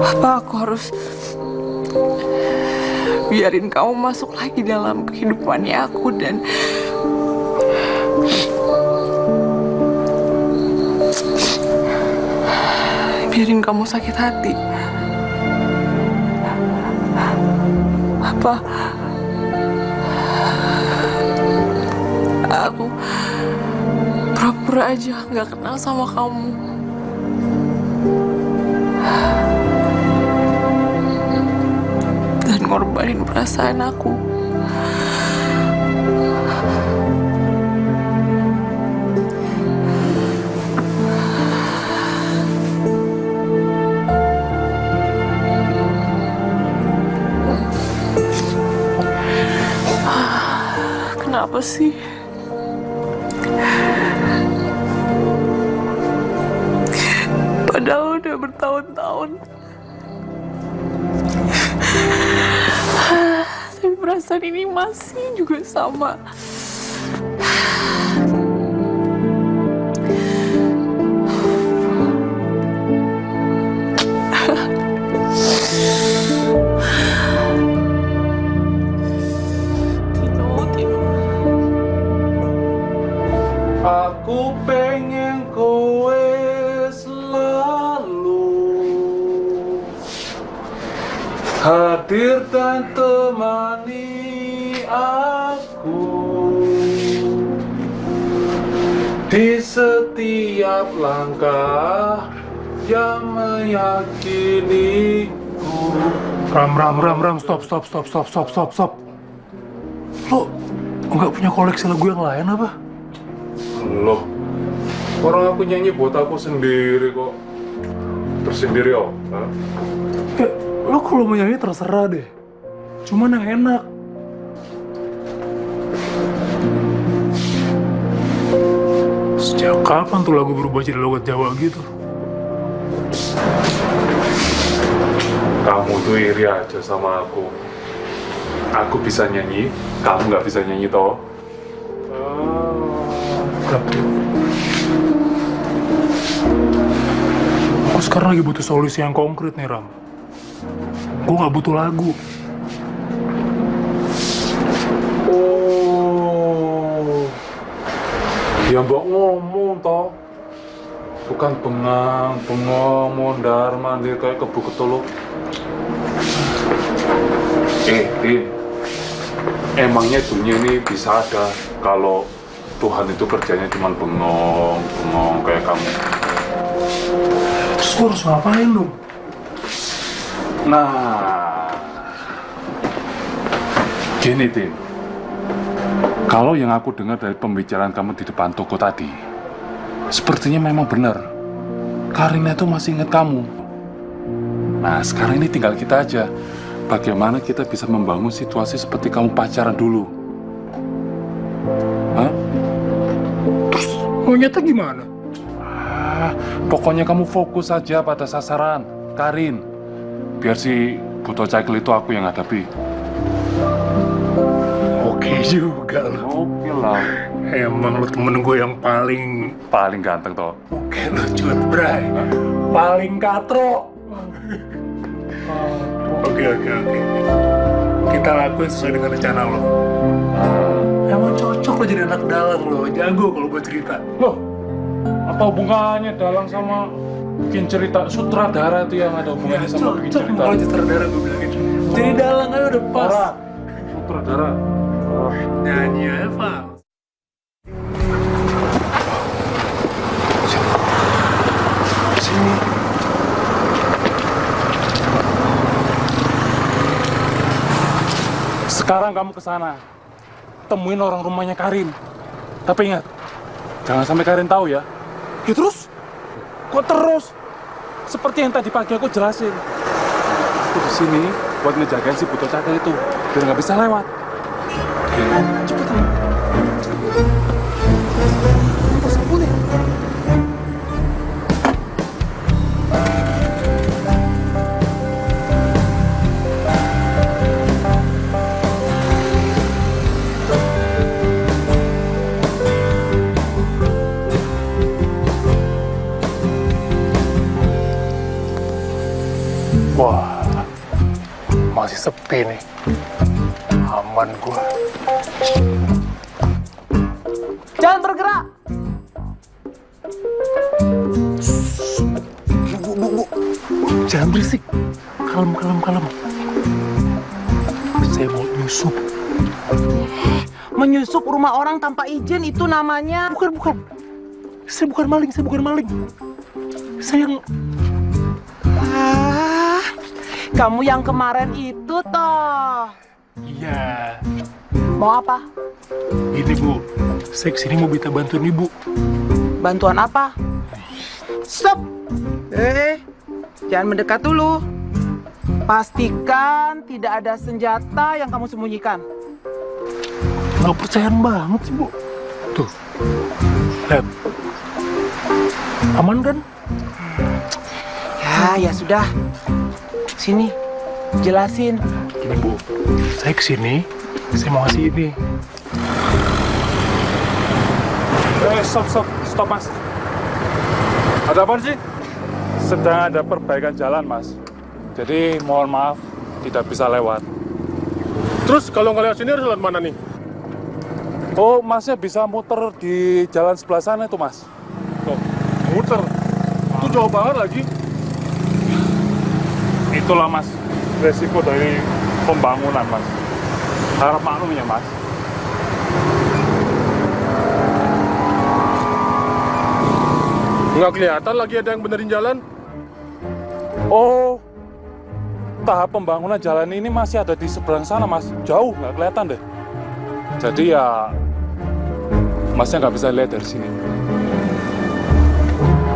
apa aku harus biarin kamu masuk lagi dalam kehidupannya aku dan biarin kamu sakit hati? Apa aku pura-pura aja nggak kenal sama kamu? Dan ngorbanin perasaan aku. Kenapa sih? Padahal udah bertahun-tahun. Tapi perasaan ini masih juga sama. Tino. Aku pengen kowe selalu hadir dan temani aku di setiap langkah yang meyakiniku. Ram, stop. Lo nggak punya koleksi lagu yang lain apa? Loh, orang aku nyanyi buat aku sendiri kok. Tersendiri oh. Hah? Ya, lo kalau mau nyanyi terserah deh. Cuman yang enak. Sejak kapan tuh lagu berubah jadi logat Jawa gitu? Kamu tuh iri aja sama aku. Aku bisa nyanyi, kamu nggak bisa nyanyi toh. Aku sekarang lagi butuh solusi yang konkret nih, Ram. Gue nggak butuh lagu. Oh, ya mbak ngomong toh. Bukan bengong, mondar mandir kayak kebu ketuluk. Din, emangnya dunia ini bisa ada kalau Tuhan itu kerjanya cuma bengong kayak kamu? Terus gue harus ngapain dong? Nah, gini Tin, kalau yang aku dengar dari pembicaraan kamu di depan toko tadi, sepertinya memang benar. Karina itu masih ingat kamu. Nah, sekarang ini tinggal kita aja. Bagaimana kita bisa membangun situasi seperti kamu pacaran dulu? Hah? Terus maunya gimana? Pokoknya kamu fokus saja pada sasaran, Karin. Biar si Buto Cakil itu aku yang hadapi. Oke juga lo. Oke lah. Emang lo temen gue yang paling Ganteng toh. Oke lo cut bray. Paling katro. Oke. Kita lakuin sesuai dengan rencana lo. Emang cocok lo jadi anak dalang lo. Jago kalau buat cerita. Loh, apa hubungannya dalang sama bikin cerita? Sutradara itu yang ada hubungannya sama bikin cerita. Kalau sutradara gue bilangin. Jadi dalang aja udah pas. Sutradara. Nyanyi aja, Pak. Sini. Sekarang kamu ke sana. Temuin orang rumahnya Karin. Tapi ingat, jangan sampai Karin tahu ya. Ya terus? Kok terus? Seperti yang tadi pagi aku jelasin. Aku di sini buat ngejagain si buto cakil itu biar nggak bisa lewat. Cepetan. Pas boleh. Wah, masih sepi nih. Aman gua. Jangan bergerak. Bu. Jangan berisik. Kalem. Saya mau nyusup. Menyusup rumah orang tanpa izin itu namanya... Bukan. Saya bukan maling. Saya yang... Kamu yang kemarin itu toh. Iya. Mau apa? Ini Bu, saya kesini mau minta bantuan Ibu. Bantuan apa? Stop. Jangan mendekat dulu. Pastikan tidak ada senjata yang kamu sembunyikan. Nggak percayaan banget sih Bu. Tuh, lihat. Aman kan? Ya sudah. Sini, jelasin. Gini Bu, saya kesini, saya mau ngasih ini. Stop mas. Ada apa sih? Sedang ada perbaikan jalan mas. Jadi mohon maaf tidak bisa lewat. Terus kalau nggak lewat sini harus lewat mana nih? Oh masnya bisa muter di jalan sebelah sana itu mas. Oh, muter. Itu jauh banget lagi. Itulah mas resiko dari pembangunan mas. Harap maklum ya mas. Nggak kelihatan lagi ada yang benerin jalan. Oh, tahap pembangunan jalan ini masih ada di seberang sana mas. Jauh nggak kelihatan deh. Jadi ya masnya nggak bisa lihat dari sini.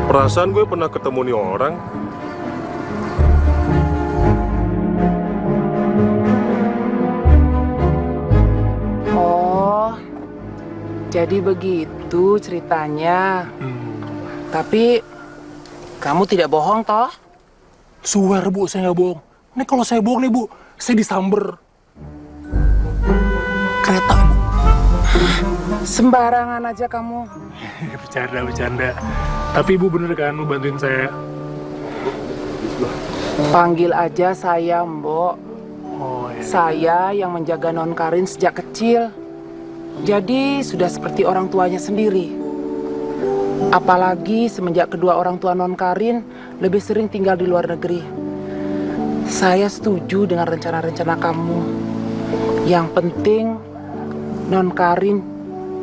Perasaan gue pernah ketemu nih orang. Oh, jadi begitu ceritanya. Tapi kamu tidak bohong toh? Swear Bu, saya nggak bohong. Ini kalau saya bohong nih Bu, saya disamber kereta Bu. Sembarangan aja kamu. Bercanda. Tapi Ibu bener kan mau bantuin saya? Panggil aja saya Mbok. Oh ya. Saya yang menjaga Non Karin sejak kecil. Jadi sudah seperti orang tuanya sendiri. Apalagi semenjak kedua orang tua Non Karin lebih sering tinggal di luar negeri. Saya setuju dengan rencana-rencana kamu. Yang penting Non Karin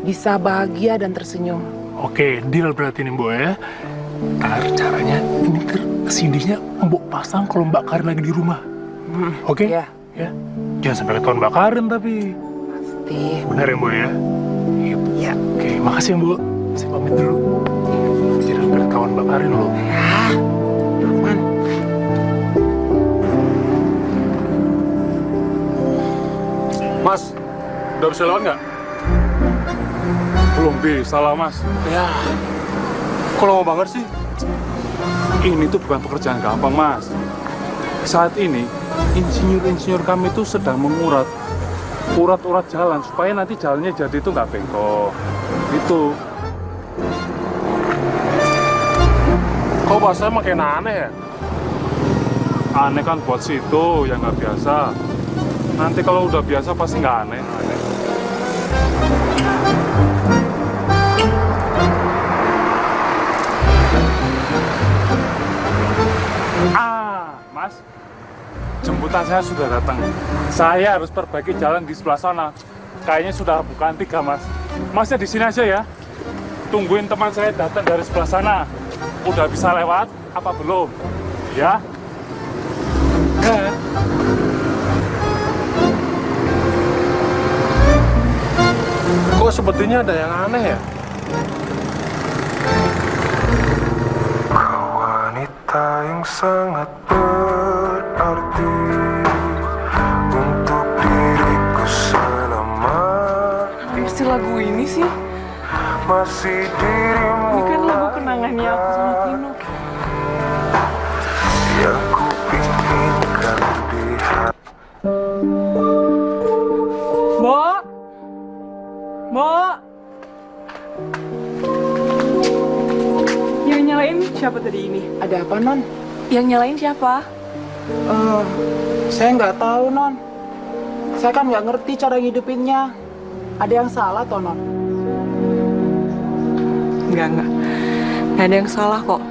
bisa bahagia dan tersenyum. Oke, deal berarti nih Mbok ya. Ntar caranya ini CD-nya Mbok pasang kalau Mbak Karin lagi di rumah. Oke? Ya. Ya. Jangan sampai ketahuan Mbak Karin tapi. Pasti. Benar ya Mbok ya? Ya. Oke, makasih ya Mbok. Saya pamit dulu. Jangan sampai ketahuan Mbak Karin loh. Aman. Mas, udah bisa lewat nggak? Belum bisa lah mas. Ya, kok lama banget sih? Ini tuh bukan pekerjaan gampang mas. Saat ini insinyur-insinyur kami itu sedang mengurat urat jalan supaya nanti jalannya jadi itu nggak bengkok. Itu. Kok bahasanya makin aneh ya? Aneh kan buat situ yang nggak biasa. Nanti kalau udah biasa pasti nggak aneh. Mas, jemputan saya sudah datang. Saya harus perbaiki jalan di sebelah sana. Kayaknya sudah bukan 3 mas. Masnya di sini aja ya. Tungguin teman saya datang dari sebelah sana. Udah bisa lewat apa belum? Ya. Kok sepertinya ada yang aneh ya? Wanita wanita yang sangat berarti untuk diriku selama Pasti lagu ini sih. masih dirimu Ini kan lagu kenangannya aku sama Kino. yang kupinginkan di hati. Mbak! Mbak! Yang nyalain siapa tadi ini? Ada apa, Non? Yang nyalain siapa? Saya nggak tahu, Non. Saya kan nggak ngerti cara ngidupinnya. Ada yang salah, toh, Non? Enggak. Nggak ada yang salah kok.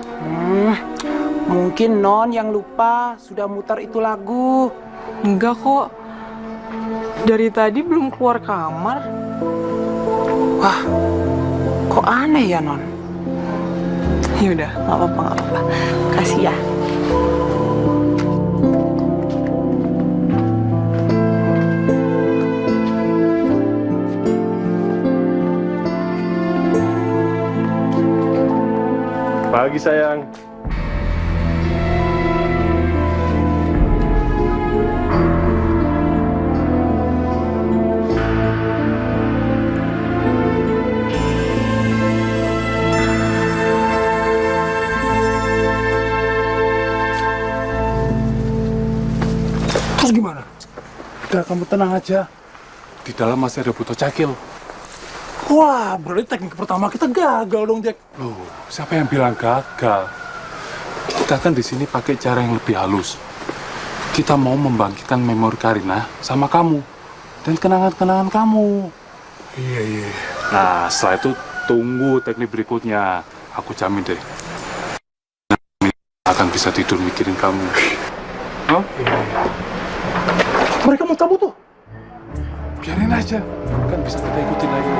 Mungkin Non yang lupa sudah muter itu lagu. Enggak kok. Dari tadi belum keluar kamar. Wah, kok aneh ya, Non? Yaudah, nggak apa-apa. Kasih ya. Pagi sayang. Terus gimana? Udah, kamu tenang aja. Di dalam masih ada botol cakil. Wah, berarti teknik pertama kita gagal dong, Jack. Loh, siapa yang bilang gagal? Kita kan di sini pakai cara yang lebih halus. Kita mau membangkitkan memori Karina sama kamu dan kenangan-kenangan kamu. Iya. Nah, setelah itu tunggu teknik berikutnya. Aku jamin deh, akan bisa tidur mikirin kamu. Hah? Mereka mau cabut tuh. Biarin aja, kan bisa kita ikutin lagi.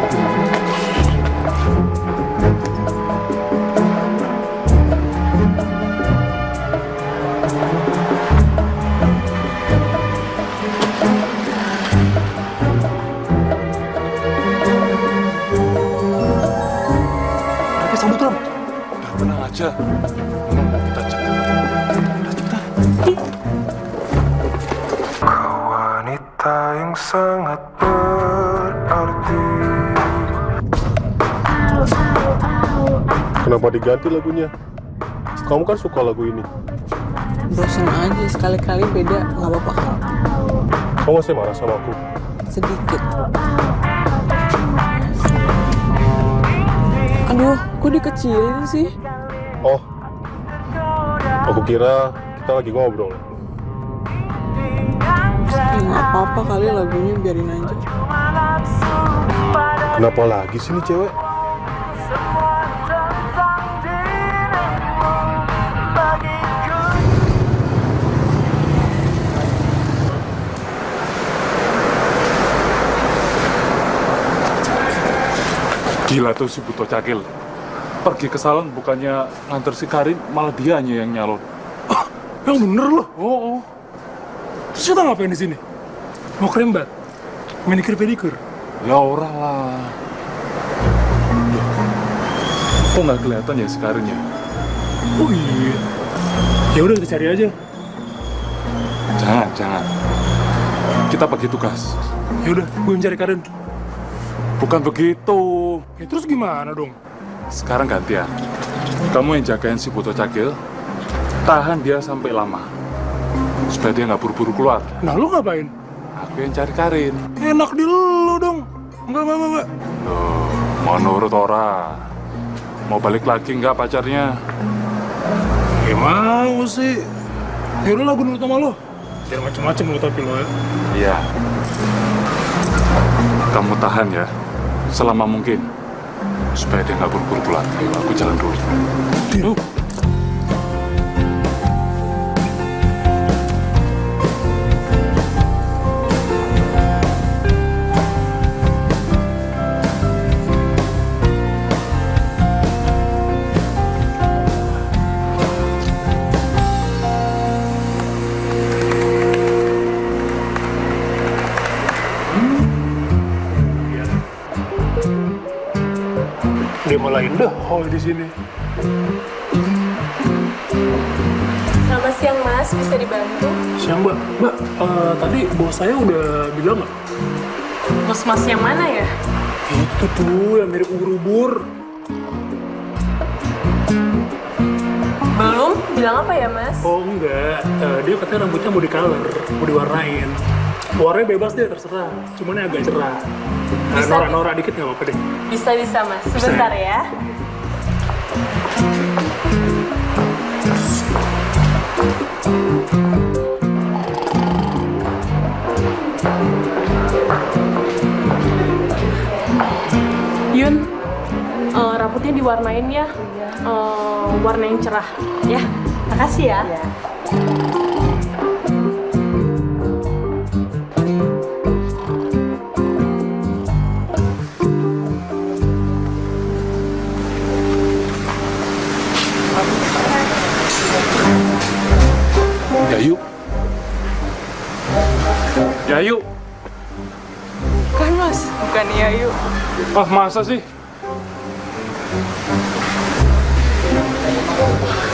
Mereka cabut, Ram. Udah, tenang aja. Kita cek. Udah, cepetan. Kau wanita yang sangat berarti. Kenapa diganti lagunya? Kamu kan suka lagu ini. Bosan aja, sekali-kali beda, nggak apa-apa kan? Kamu masih marah sama aku? Sedikit. Aduh, kok dikecilin sih? Oh, aku kira kita lagi ngobrol. Ya, nggak apa-apa kali lagunya, biarin aja. Kenapa lagi sih nih cewek? Gila tuh si Buto Cakil. Pergi ke salon bukannya nganter si Karin, malah dianya yang nyalon. Yang bener loh. Oh. Terus kita ngapain di sini? Mau krembat? Manicure pedicure? Ya orang lah. Kok nggak kelihatan ya si Karinnya? Oh iya. Ya udah kita cari aja. Jangan. Kita bagi tugas. Ya udah, gue yang cari Karin. Bukan begitu. Ya terus gimana dong? Sekarang gantian. Kamu yang jagain si Buto Cakil, tahan dia sampai lama. Supaya dia nggak buru-buru keluar. Nah lu ngapain? Aku yang cari Karin. Enak di lu dong. Enggak. Loh, mau nurut ora? Mau balik lagi nggak pacarnya? Ya mau sih. Ya udah lah, gue nurut sama lo. Jangan macem-macem lo tapi lo ya. Iya. Kamu tahan ya, selama mungkin. Supaya dia nggak buru-buru pulang. Ayo, aku jalan dulu. Yuk. Dia malah indah di sini. Mas, bisa dibantu? Siang mbak, tadi bos saya udah bilang nggak? Bos Mas yang mana ya? Itu tuh yang mirip ubur-ubur. Belum? Bilang apa ya, Mas? Oh enggak, dia katanya rambutnya mau di-color, mau diwarnain. Warnanya bebas deh, terserah. Cuman agak cerah. Bisa. Norak-norak dikit nggak apa-apa deh. Bisa, Mas. Sebentar ya. Yun, rambutnya diwarnain ya, warna yang cerah, ya. Makasih ya. Yayu. Yayu. Bukan Mas, bukan Yayu. Ah, masa sih?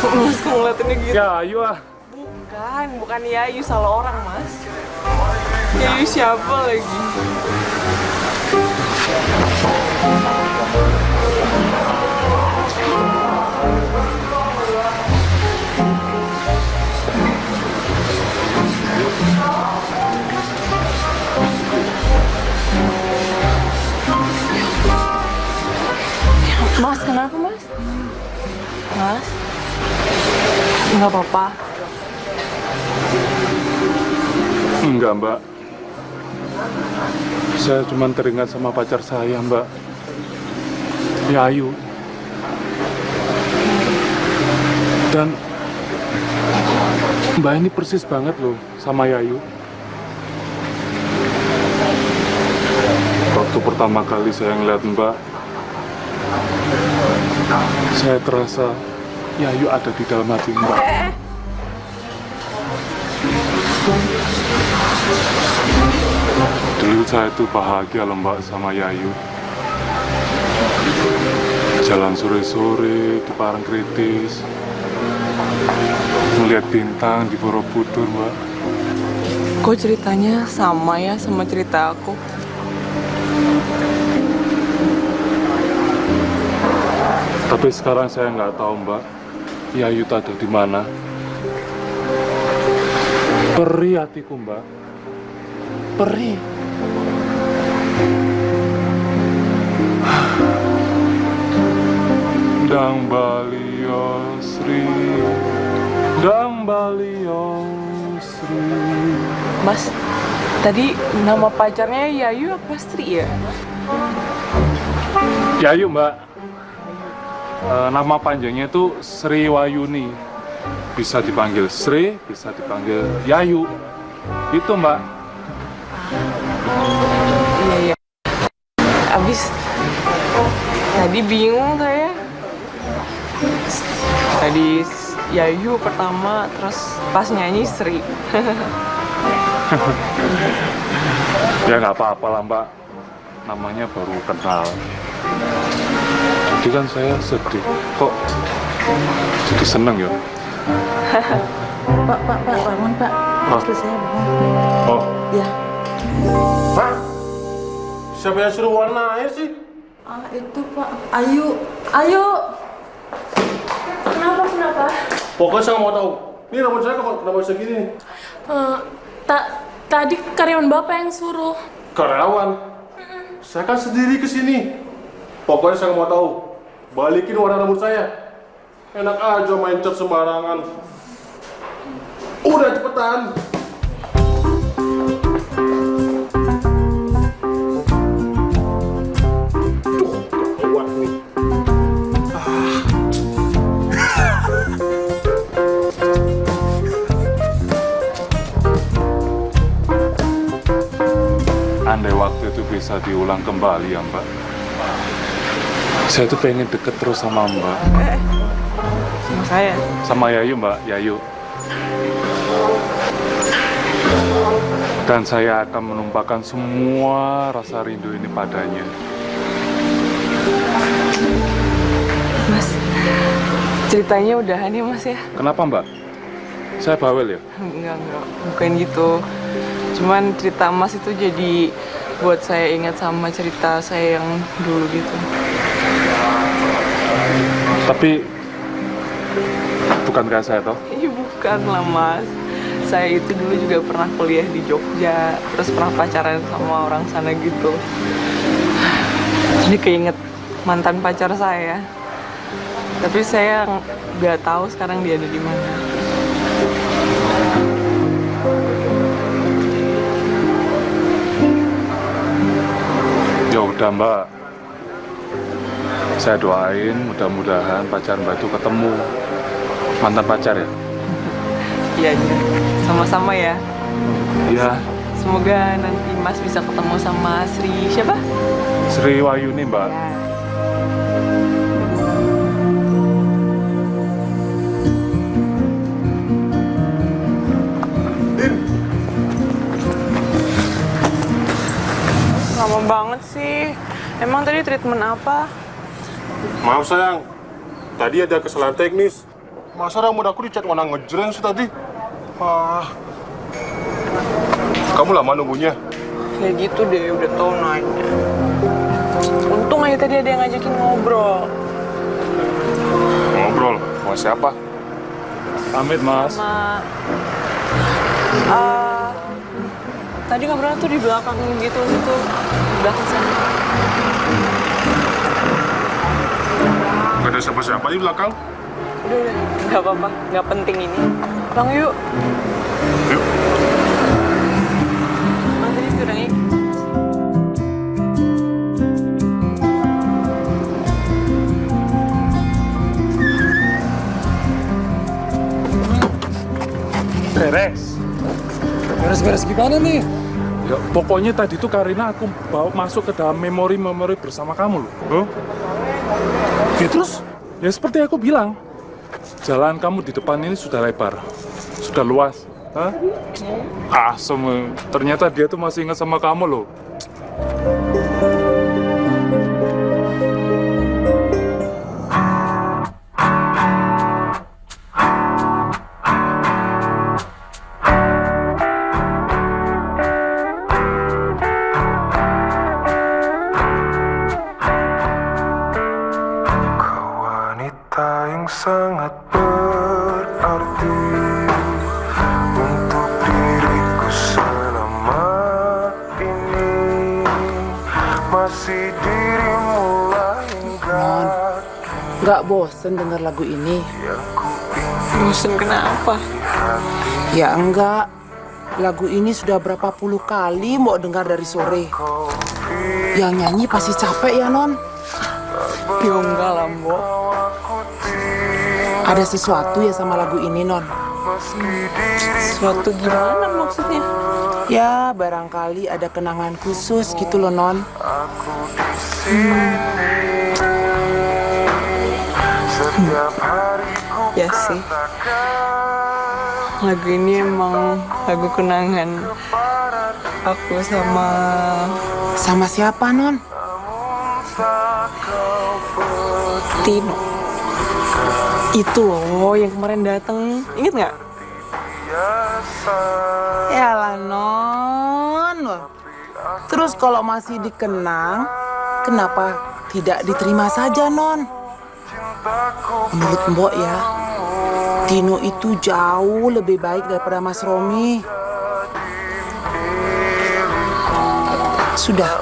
Mas kok ngeliatinnya gitu? Yayu ah. Bukan Yayu, salah orang Mas. Yayu siapa lagi? Mas, kenapa Mas? Mas? Nggak apa-apa. Enggak, Mbak. Saya cuma teringat sama pacar saya, Mbak. Yayu. Dan Mbak ini persis banget loh sama Yayu. Waktu pertama kali saya ngeliat Mbak, saya terasa Yayu ada di dalam hati Mbak. Dulu saya tuh bahagia loh Mbak sama Yayu. Jalan sore-sore di Parangkritis, melihat bintang di Borobudur, Mbak. Kok ceritanya sama ya sama cerita aku? Tapi sekarang saya nggak tahu, Mbak, Yayu tuh ada di mana. Perih hatiku, Mbak. Perih. Dang Balio Sri, Dang Balio Sri. Mas, tadi nama pacarnya Yayu apa Sri ya? Yayu, Mbak. Nama panjangnya itu Sri Wayuni. Bisa dipanggil Sri, bisa dipanggil Yayu. Itu, Mbak. Iya. Abis tadi bingung saya. Tadi Yayu pertama, terus pas nyanyi Sri. Ya nggak apa-apa lah, Mbak. Namanya baru kenal. Jadi kan saya sedih. Kok jadi seneng ya? Pak, bangun Pak. Istri saya bangun. Oh, Ya. Hah? Siapa yang suruh warna air sih? Itu Pak. Ayu. Kenapa? Pokoknya saya nggak mau tahu. Ini rambut saya kenapa bisa gini nih? Tadi karyawan Bapak yang suruh. Karyawan? Saya kan sendiri kesini. Pokoknya saya nggak mau tahu. Balikin warna rambut saya. Enak aja main cat sembarangan. Udah cepetan. Duh, gawat nih. andai waktu itu bisa diulang kembali ya, Mbak. Saya tuh pengen deket terus sama Mbak. Sama saya? Sama Yayu, Mbak. Yayu. Dan saya akan menumpahkan semua rasa rindu ini padanya. Mas, ceritanya udahan ya Mas ya? Kenapa, Mbak? Saya bawel ya? Enggak, bukan gitu. Cuman cerita Mas itu jadi buat saya ingat sama cerita saya yang dulu gitu. Tapi bukan kayak saya toh? Iya bukan lah Mas. Saya itu dulu juga pernah kuliah di Jogja, terus pernah pacaran sama orang sana gitu. Jadi keinget mantan pacar saya. Tapi saya nggak tahu sekarang dia ada di mana. Ya udah Mbak, saya doain mudah-mudahan pacar Mbak itu ketemu mantan pacar ya. Iya, sama-sama ya. Iya. Semoga nanti Mas bisa ketemu sama Sri siapa? Sri Wayuni Mbak. Ya. Lama banget sih. Emang tadi treatment apa? Maaf sayang, tadi ada kesalahan teknis. Masa rambut aku dicat warna ngejreng sih tadi? Kamu lama nunggunya? Ya gitu deh, udah tau nanya. Untung aja tadi ada yang ngajakin ngobrol. Ngobrol? Sama siapa? Pamit Mas. Sama... tadi ngobrolnya tuh di belakang gitu, di belakang sana. Gak ada siapa-siapa di belakang? Udah, nggak apa-apa, nggak penting ini. Bang, yuk. Yuk. Bang, tadi sudah nih. Beres gimana nih? Ya, pokoknya tadi tuh Karina aku bawa masuk ke dalam memori bersama kamu loh. Huh? Ya terus? Ya seperti aku bilang, jalan kamu di depan ini sudah lebar, sudah luas. Hah? Semua ternyata dia tuh masih ingat sama kamu loh. Sangat berarti untuk diriku selama ini. Masih dirimu Non, nggak bosen denger lagu ini? Bosen kenapa? Ya enggak. Lagu ini sudah berapa puluh kali mau dengar dari sore. Yang nyanyi pasti capek ya Non? Ya enggak lah Mbok. Ada sesuatu ya sama lagu ini, Non? Sesuatu gimana maksudnya? Ya, barangkali ada kenangan khusus gitu loh, Non. Ya sih. Lagu ini emang lagu kenangan aku sama... Sama siapa, Non? Tino. Itu loh yang kemarin dateng, inget nggak? Yalah Non. Terus kalau masih dikenang, kenapa tidak diterima saja Non? Menurut Mbok ya, Tino itu jauh lebih baik daripada Mas Romi. Sudah.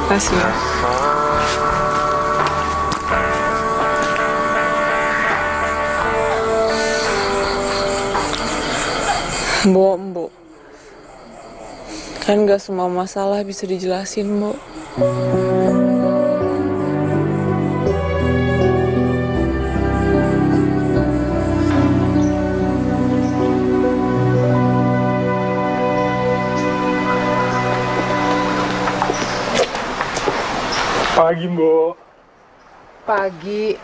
Kasih ya. Mbok. Kan gak semua masalah bisa dijelasin, Mbok. Pagi, Mbok. Pagi,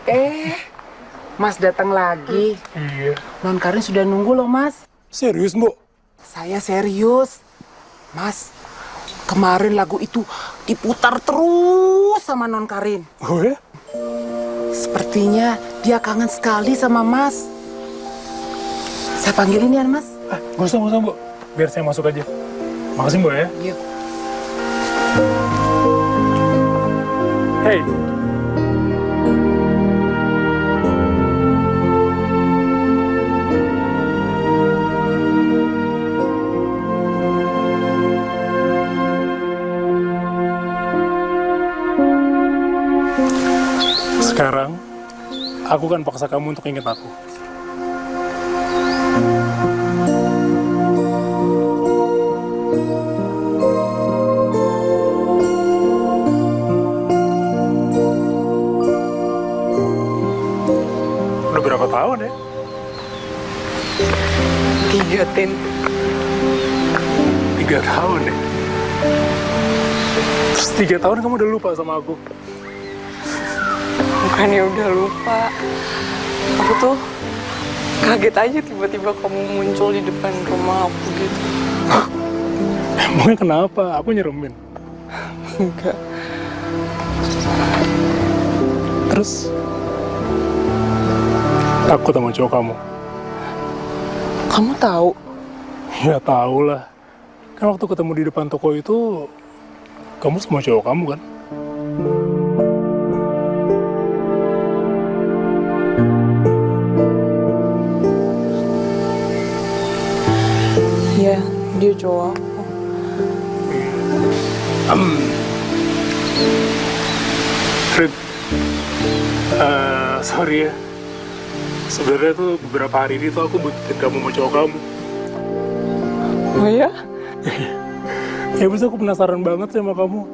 Mas datang lagi. Iya. Non Karin sudah nunggu loh, Mas. Serius, Mbok? Saya serius. Mas, kemarin lagu itu diputar terus sama Non Karin. Oh ya? Sepertinya dia kangen sekali sama Mas. Saya panggilin ya, Mas. Gak usah, Bu. Biar saya masuk aja. Makasih, Bu, ya. Yuk. Hey. Sekarang, aku akan paksa kamu untuk ingat aku. Udah berapa tahun ya? 3, Tin. 3 tahun ya? Terus 3 tahun kamu udah lupa sama aku? Bukannya udah lupa. Aku tuh kaget aja tiba-tiba kamu muncul di depan rumah aku gitu. Emangnya kenapa? Aku nyeremin. Enggak. Terus takut sama cowok kamu? Kamu tahu? Ya tahu lah. Kan waktu ketemu di depan toko itu, kamu sama cowok kamu kan? Iya, dia cowok aku. Rin, sorry ya. Sebenarnya tuh beberapa hari ini tuh aku butuhin kamu sama cowok kamu. Oh ya? Ya bisa, aku penasaran banget sama kamu.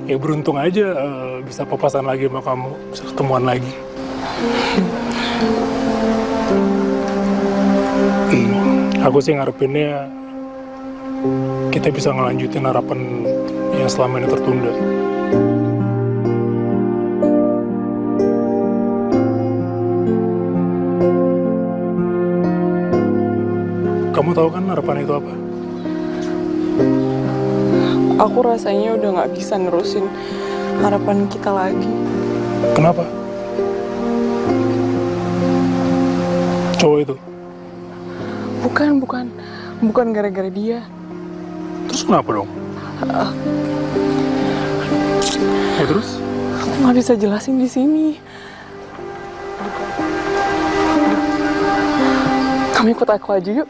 Ya beruntung aja bisa papasan lagi sama kamu, bisa ketemuan lagi. Aku sih ngarepinnya kita bisa ngelanjutin harapan yang selama ini tertunda. Kamu tahu kan harapan itu apa? Aku rasanya udah nggak bisa nerusin harapan kita lagi. Kenapa? Cowok itu? Bukan gara-gara dia. Terus kenapa dong? Ya terus? Aku nggak bisa jelasin di sini. Kamu ikut aku aja yuk.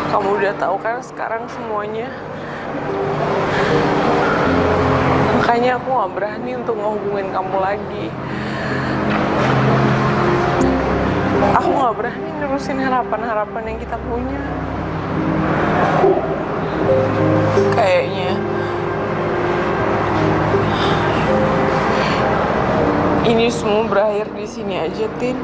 Kamu udah tahu kan sekarang semuanya. Makanya aku gak berani untuk ngehubungin kamu lagi. Aku gak berani nerusin harapan-harapan yang kita punya. Kayaknya ini semua berakhir di sini aja, Tin.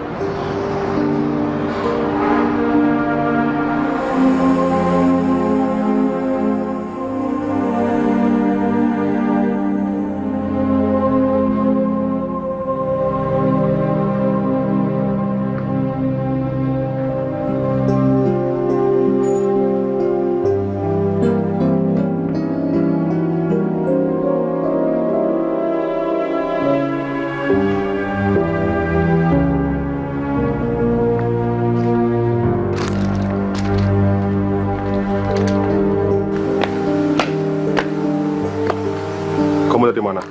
Kamu dari mana?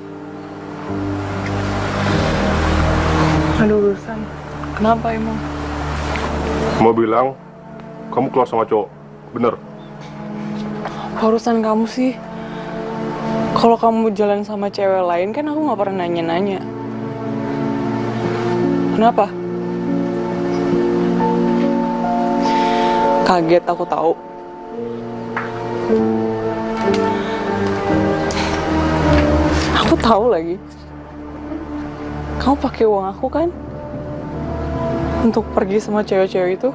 Ada urusan. Kenapa emang? Mau bilang kamu keluar sama cowok, bener? Urusan kamu sih. Kalau kamu jalan sama cewek lain kan aku nggak pernah nanya-nanya. Kenapa? Kaget aku tahu. Aku tahu lagi. Kamu pakai uang aku kan? Untuk pergi sama cewek-cewek itu.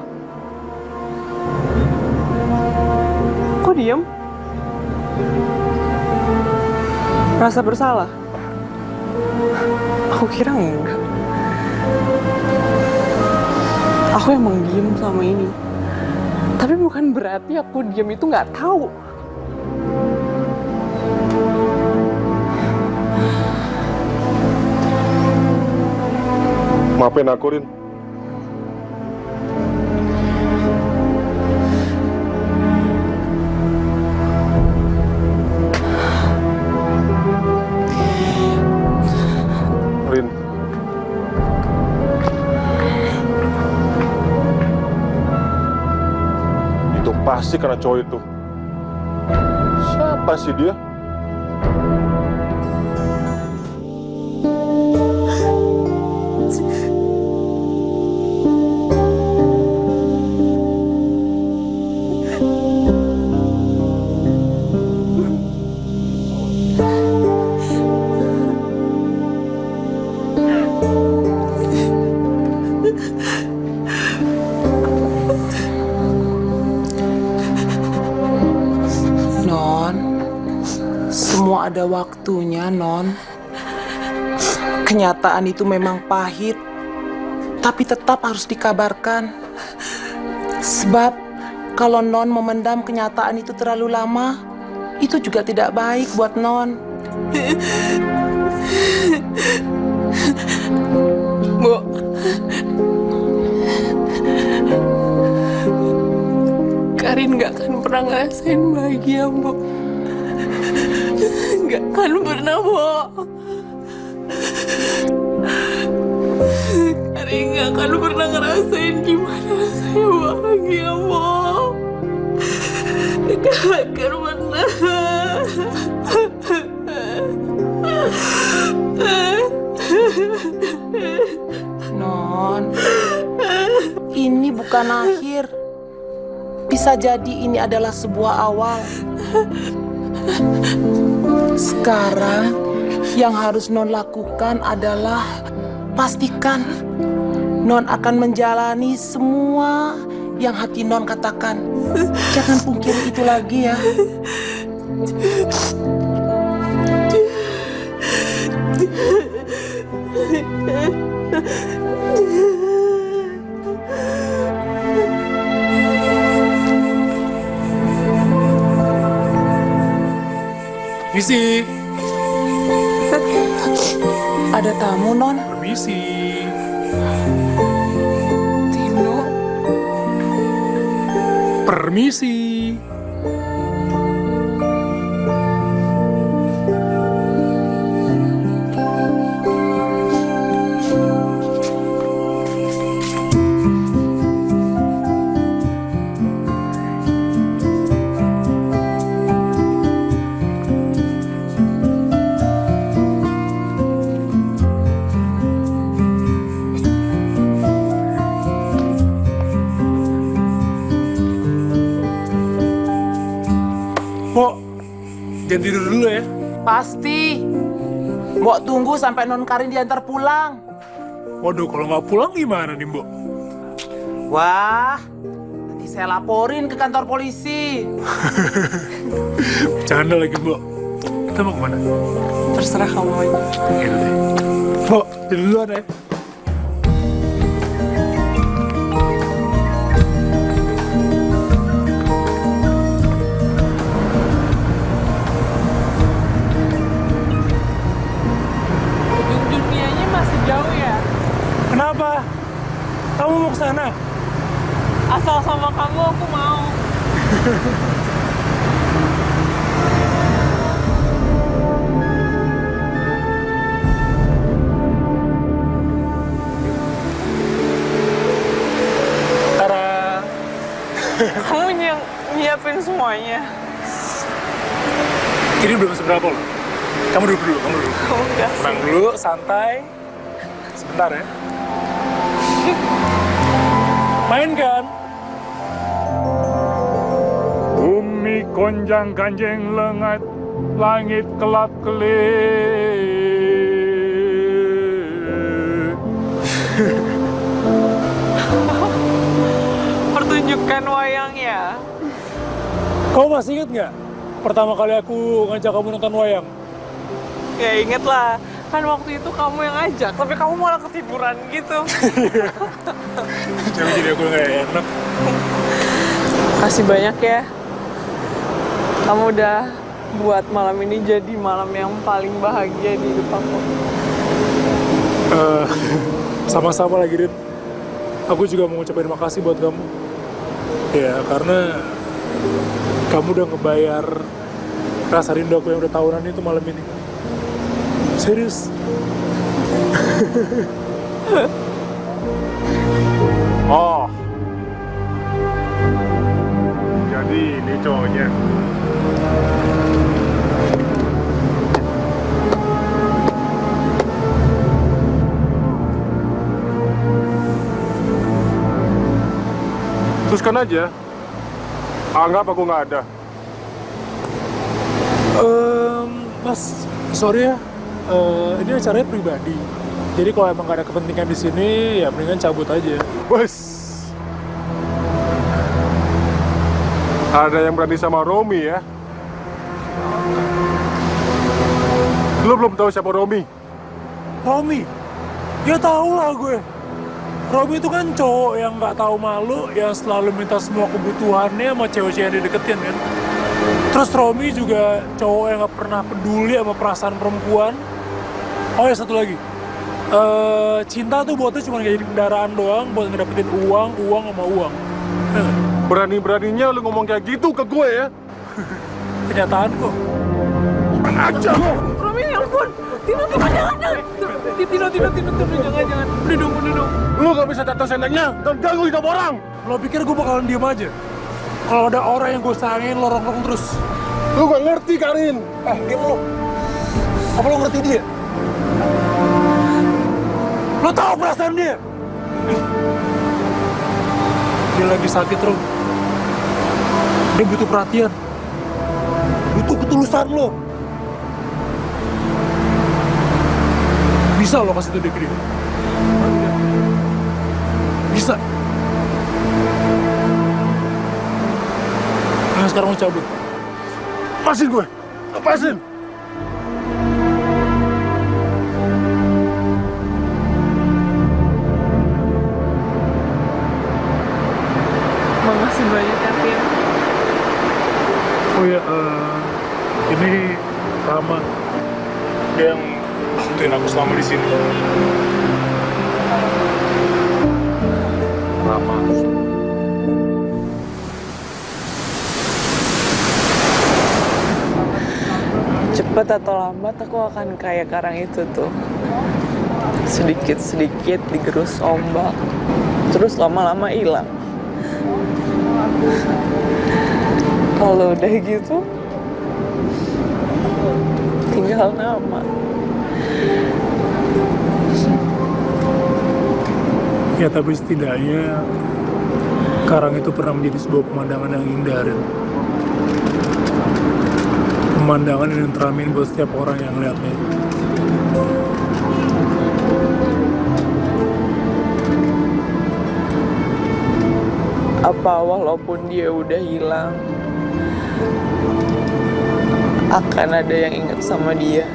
Kok diem? Rasa bersalah? Aku kira enggak. Aku emang diem sama ini. Tapi bukan berarti aku diem itu nggak tahu. Maafin aku, Rin. Rin. Itu pasti karena cowok itu. Siapa sih dia? Semua ada waktunya, Non. Kenyataan itu memang pahit, tapi tetap harus dikabarkan. Sebab kalau Non memendam kenyataan itu terlalu lama, itu juga tidak baik buat Non. Bu, Karin gak akan pernah ngerasain bahagia, Bu. Gak akan pernah, Bu. Karin gak akan pernah ngerasain gimana rasanya bahagia, Bu. Gak akan pernah. Non, ini bukan akhir. Bisa jadi ini adalah sebuah awal. Sekarang yang harus Non lakukan adalah pastikan Non akan menjalani semua yang hati Non katakan. Jangan pungkiri itu lagi ya. Permisi. Ada tamu, Non. Permisi. Tino. Permisi. Mbok, jangan tidur dulu ya. Pasti. Mbok tunggu sampai Non Karin diantar pulang. Waduh, kalau nggak pulang gimana nih, Mbok? Wah, nanti saya laporin ke kantor polisi. Bercanda lagi, Mbok. Kita mau kemana? Terserah kamu aja. Gitu deh. Mbok, tidur duluan ya. Dunianya masih jauh ya? Kenapa? Kamu mau ke sana? Asal sama kamu aku mau. Tara. Kamu nyiapin semuanya. Ini belum seberapa loh. Kamu duduk dulu, kamu duduk. Enggak sih. Tenang dulu, santai. Sebentar ya. Main kan? Bumi konjang ganjeng lengat, langit kelap kelip. Pertunjukan wayang ya? Kamu masih inget nggak? Pertama kali aku ngajak kamu nonton wayang. Ya inget lah. Kan waktu itu kamu yang ajak, tapi kamu malah ketiduran gitu. Jadi aku nggak enak. Kasih banyak ya. Kamu udah buat malam ini jadi malam yang paling bahagia di hidup aku. Sama-sama lagi, Rin. Aku juga mau ngucapin makasih buat kamu. Ya, karena kamu udah ngebayar rasa rindu aku yang udah tahunan itu malam ini. Serius. Oh. Jadi ini cowoknya. Teruskan aja. Anggap aku nggak ada. Mas, sorry ya. Ini acaranya pribadi. Jadi kalau emang gak ada kepentingan di sini, ya mendingan cabut aja. Bos. Ada yang berani sama Romi ya? Lu belum tahu siapa Romi? Romi? Ya tau lah gue. Romi itu kan cowok yang gak tahu malu, yang selalu minta semua kebutuhannya sama cewek-cewek yang dideketin kan. Terus Romi juga cowok yang gak pernah peduli sama perasaan perempuan. Oh ya, satu lagi. Cinta tuh buatnya cuma kayak jadi kendaraan doang buat ngedapetin uang sama uang. Berani-beraninya lu ngomong kayak gitu ke gue ya? Kenyataan kok. Kurang ajar lu! Romi, ya ampun. Tino, jangan. Tino, jangan. Udah dong. Lu gak bisa datang sendoknya dan ganggu hidup orang! Lo pikir gue bakalan diem aja? Kalau ada orang yang gue sayangin, lo rongrong terus. Lu gak ngerti, Karin! Diem lo. Apa lo ngerti dia? Lo tahu perasaan dia? Dia lagi sakit, Rom. Dia butuh perhatian. Butuh ketulusan lo. Bisa lo kasih itu dia ke dia? Bisa. Nah, sekarang lo cabut. Lepasin gue! Lepasin! Makasih banyak ya, Pin. Oh ya, ini Rama. Dia yang bantuin aku selama di sini. Rama. Cepat atau lambat aku akan kayak karang itu tuh. Sedikit-sedikit digerus ombak, terus lama-lama hilang. Kalau udah gitu, tinggal nama. Ya, tapi setidaknya karang itu pernah menjadi sebuah pemandangan yang indah, Rin. Pemandangan yang teramin buat setiap orang yang ngeliatnya. Apa walaupun dia udah hilang, akan ada yang ingat sama dia?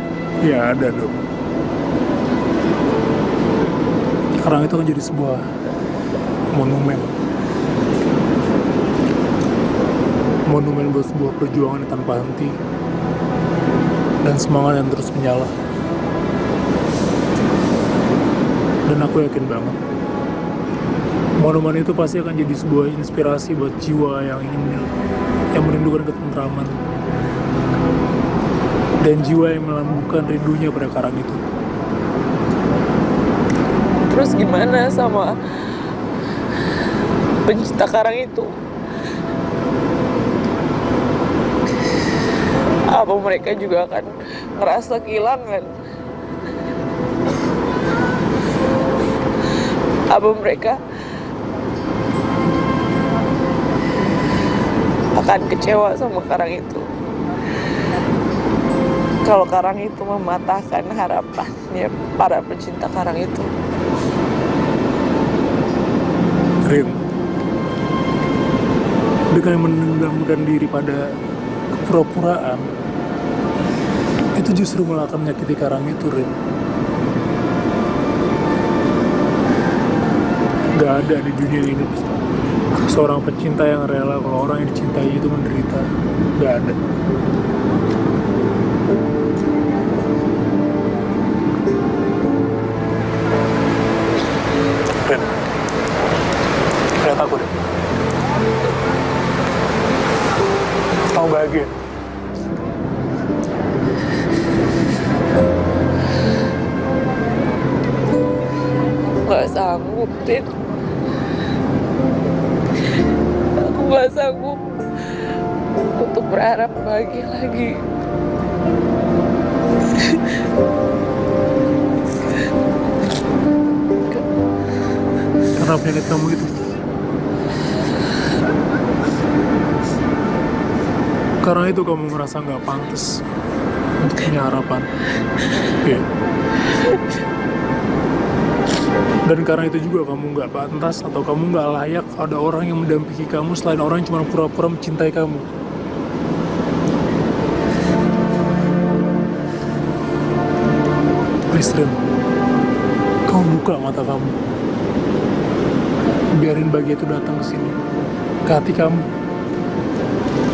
Ya, ada dong. Karang itu kan jadi sebuah monumen. Monumen buat sebuah perjuangan yang tanpa henti. Dan semangat yang terus menyala. Dan aku yakin banget, monumen itu pasti akan jadi sebuah inspirasi buat jiwa yang merindukan ketentraman. Dan jiwa yang melambungkan rindunya pada karang itu. Terus gimana sama pencipta karang itu? Apa mereka juga akan ngerasa kehilangan? Apa mereka akan kecewa sama karang itu? Kalau karang itu mematahkan harapannya para pecinta karang itu. Rin, dengan menendamkan diri pada kepura-puraan, itu justru malah akan menyakiti karang itu, Rin. Nggak ada di dunia ini seorang pecinta yang rela kalau orang yang dicintai itu menderita. Nggak ada. Ren, lihat aku deh. Kamu bahagia? Gak sanggup, Tin. Aku gak sanggup untuk berharap bahagia lagi. Karena penyakit kamu itu. Karena itu kamu ngerasa nggak pantas untuk punya harapan. Iya. Dan karena itu juga kamu nggak pantas atau kamu nggak layak ada orang yang mendampingi kamu selain orang yang cuma pura-pura mencintai kamu. Please, Ren, kamu buka mata kamu. Biarin bahagia itu datang ke sini, ke hati kamu.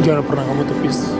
Jangan pernah kamu tepis.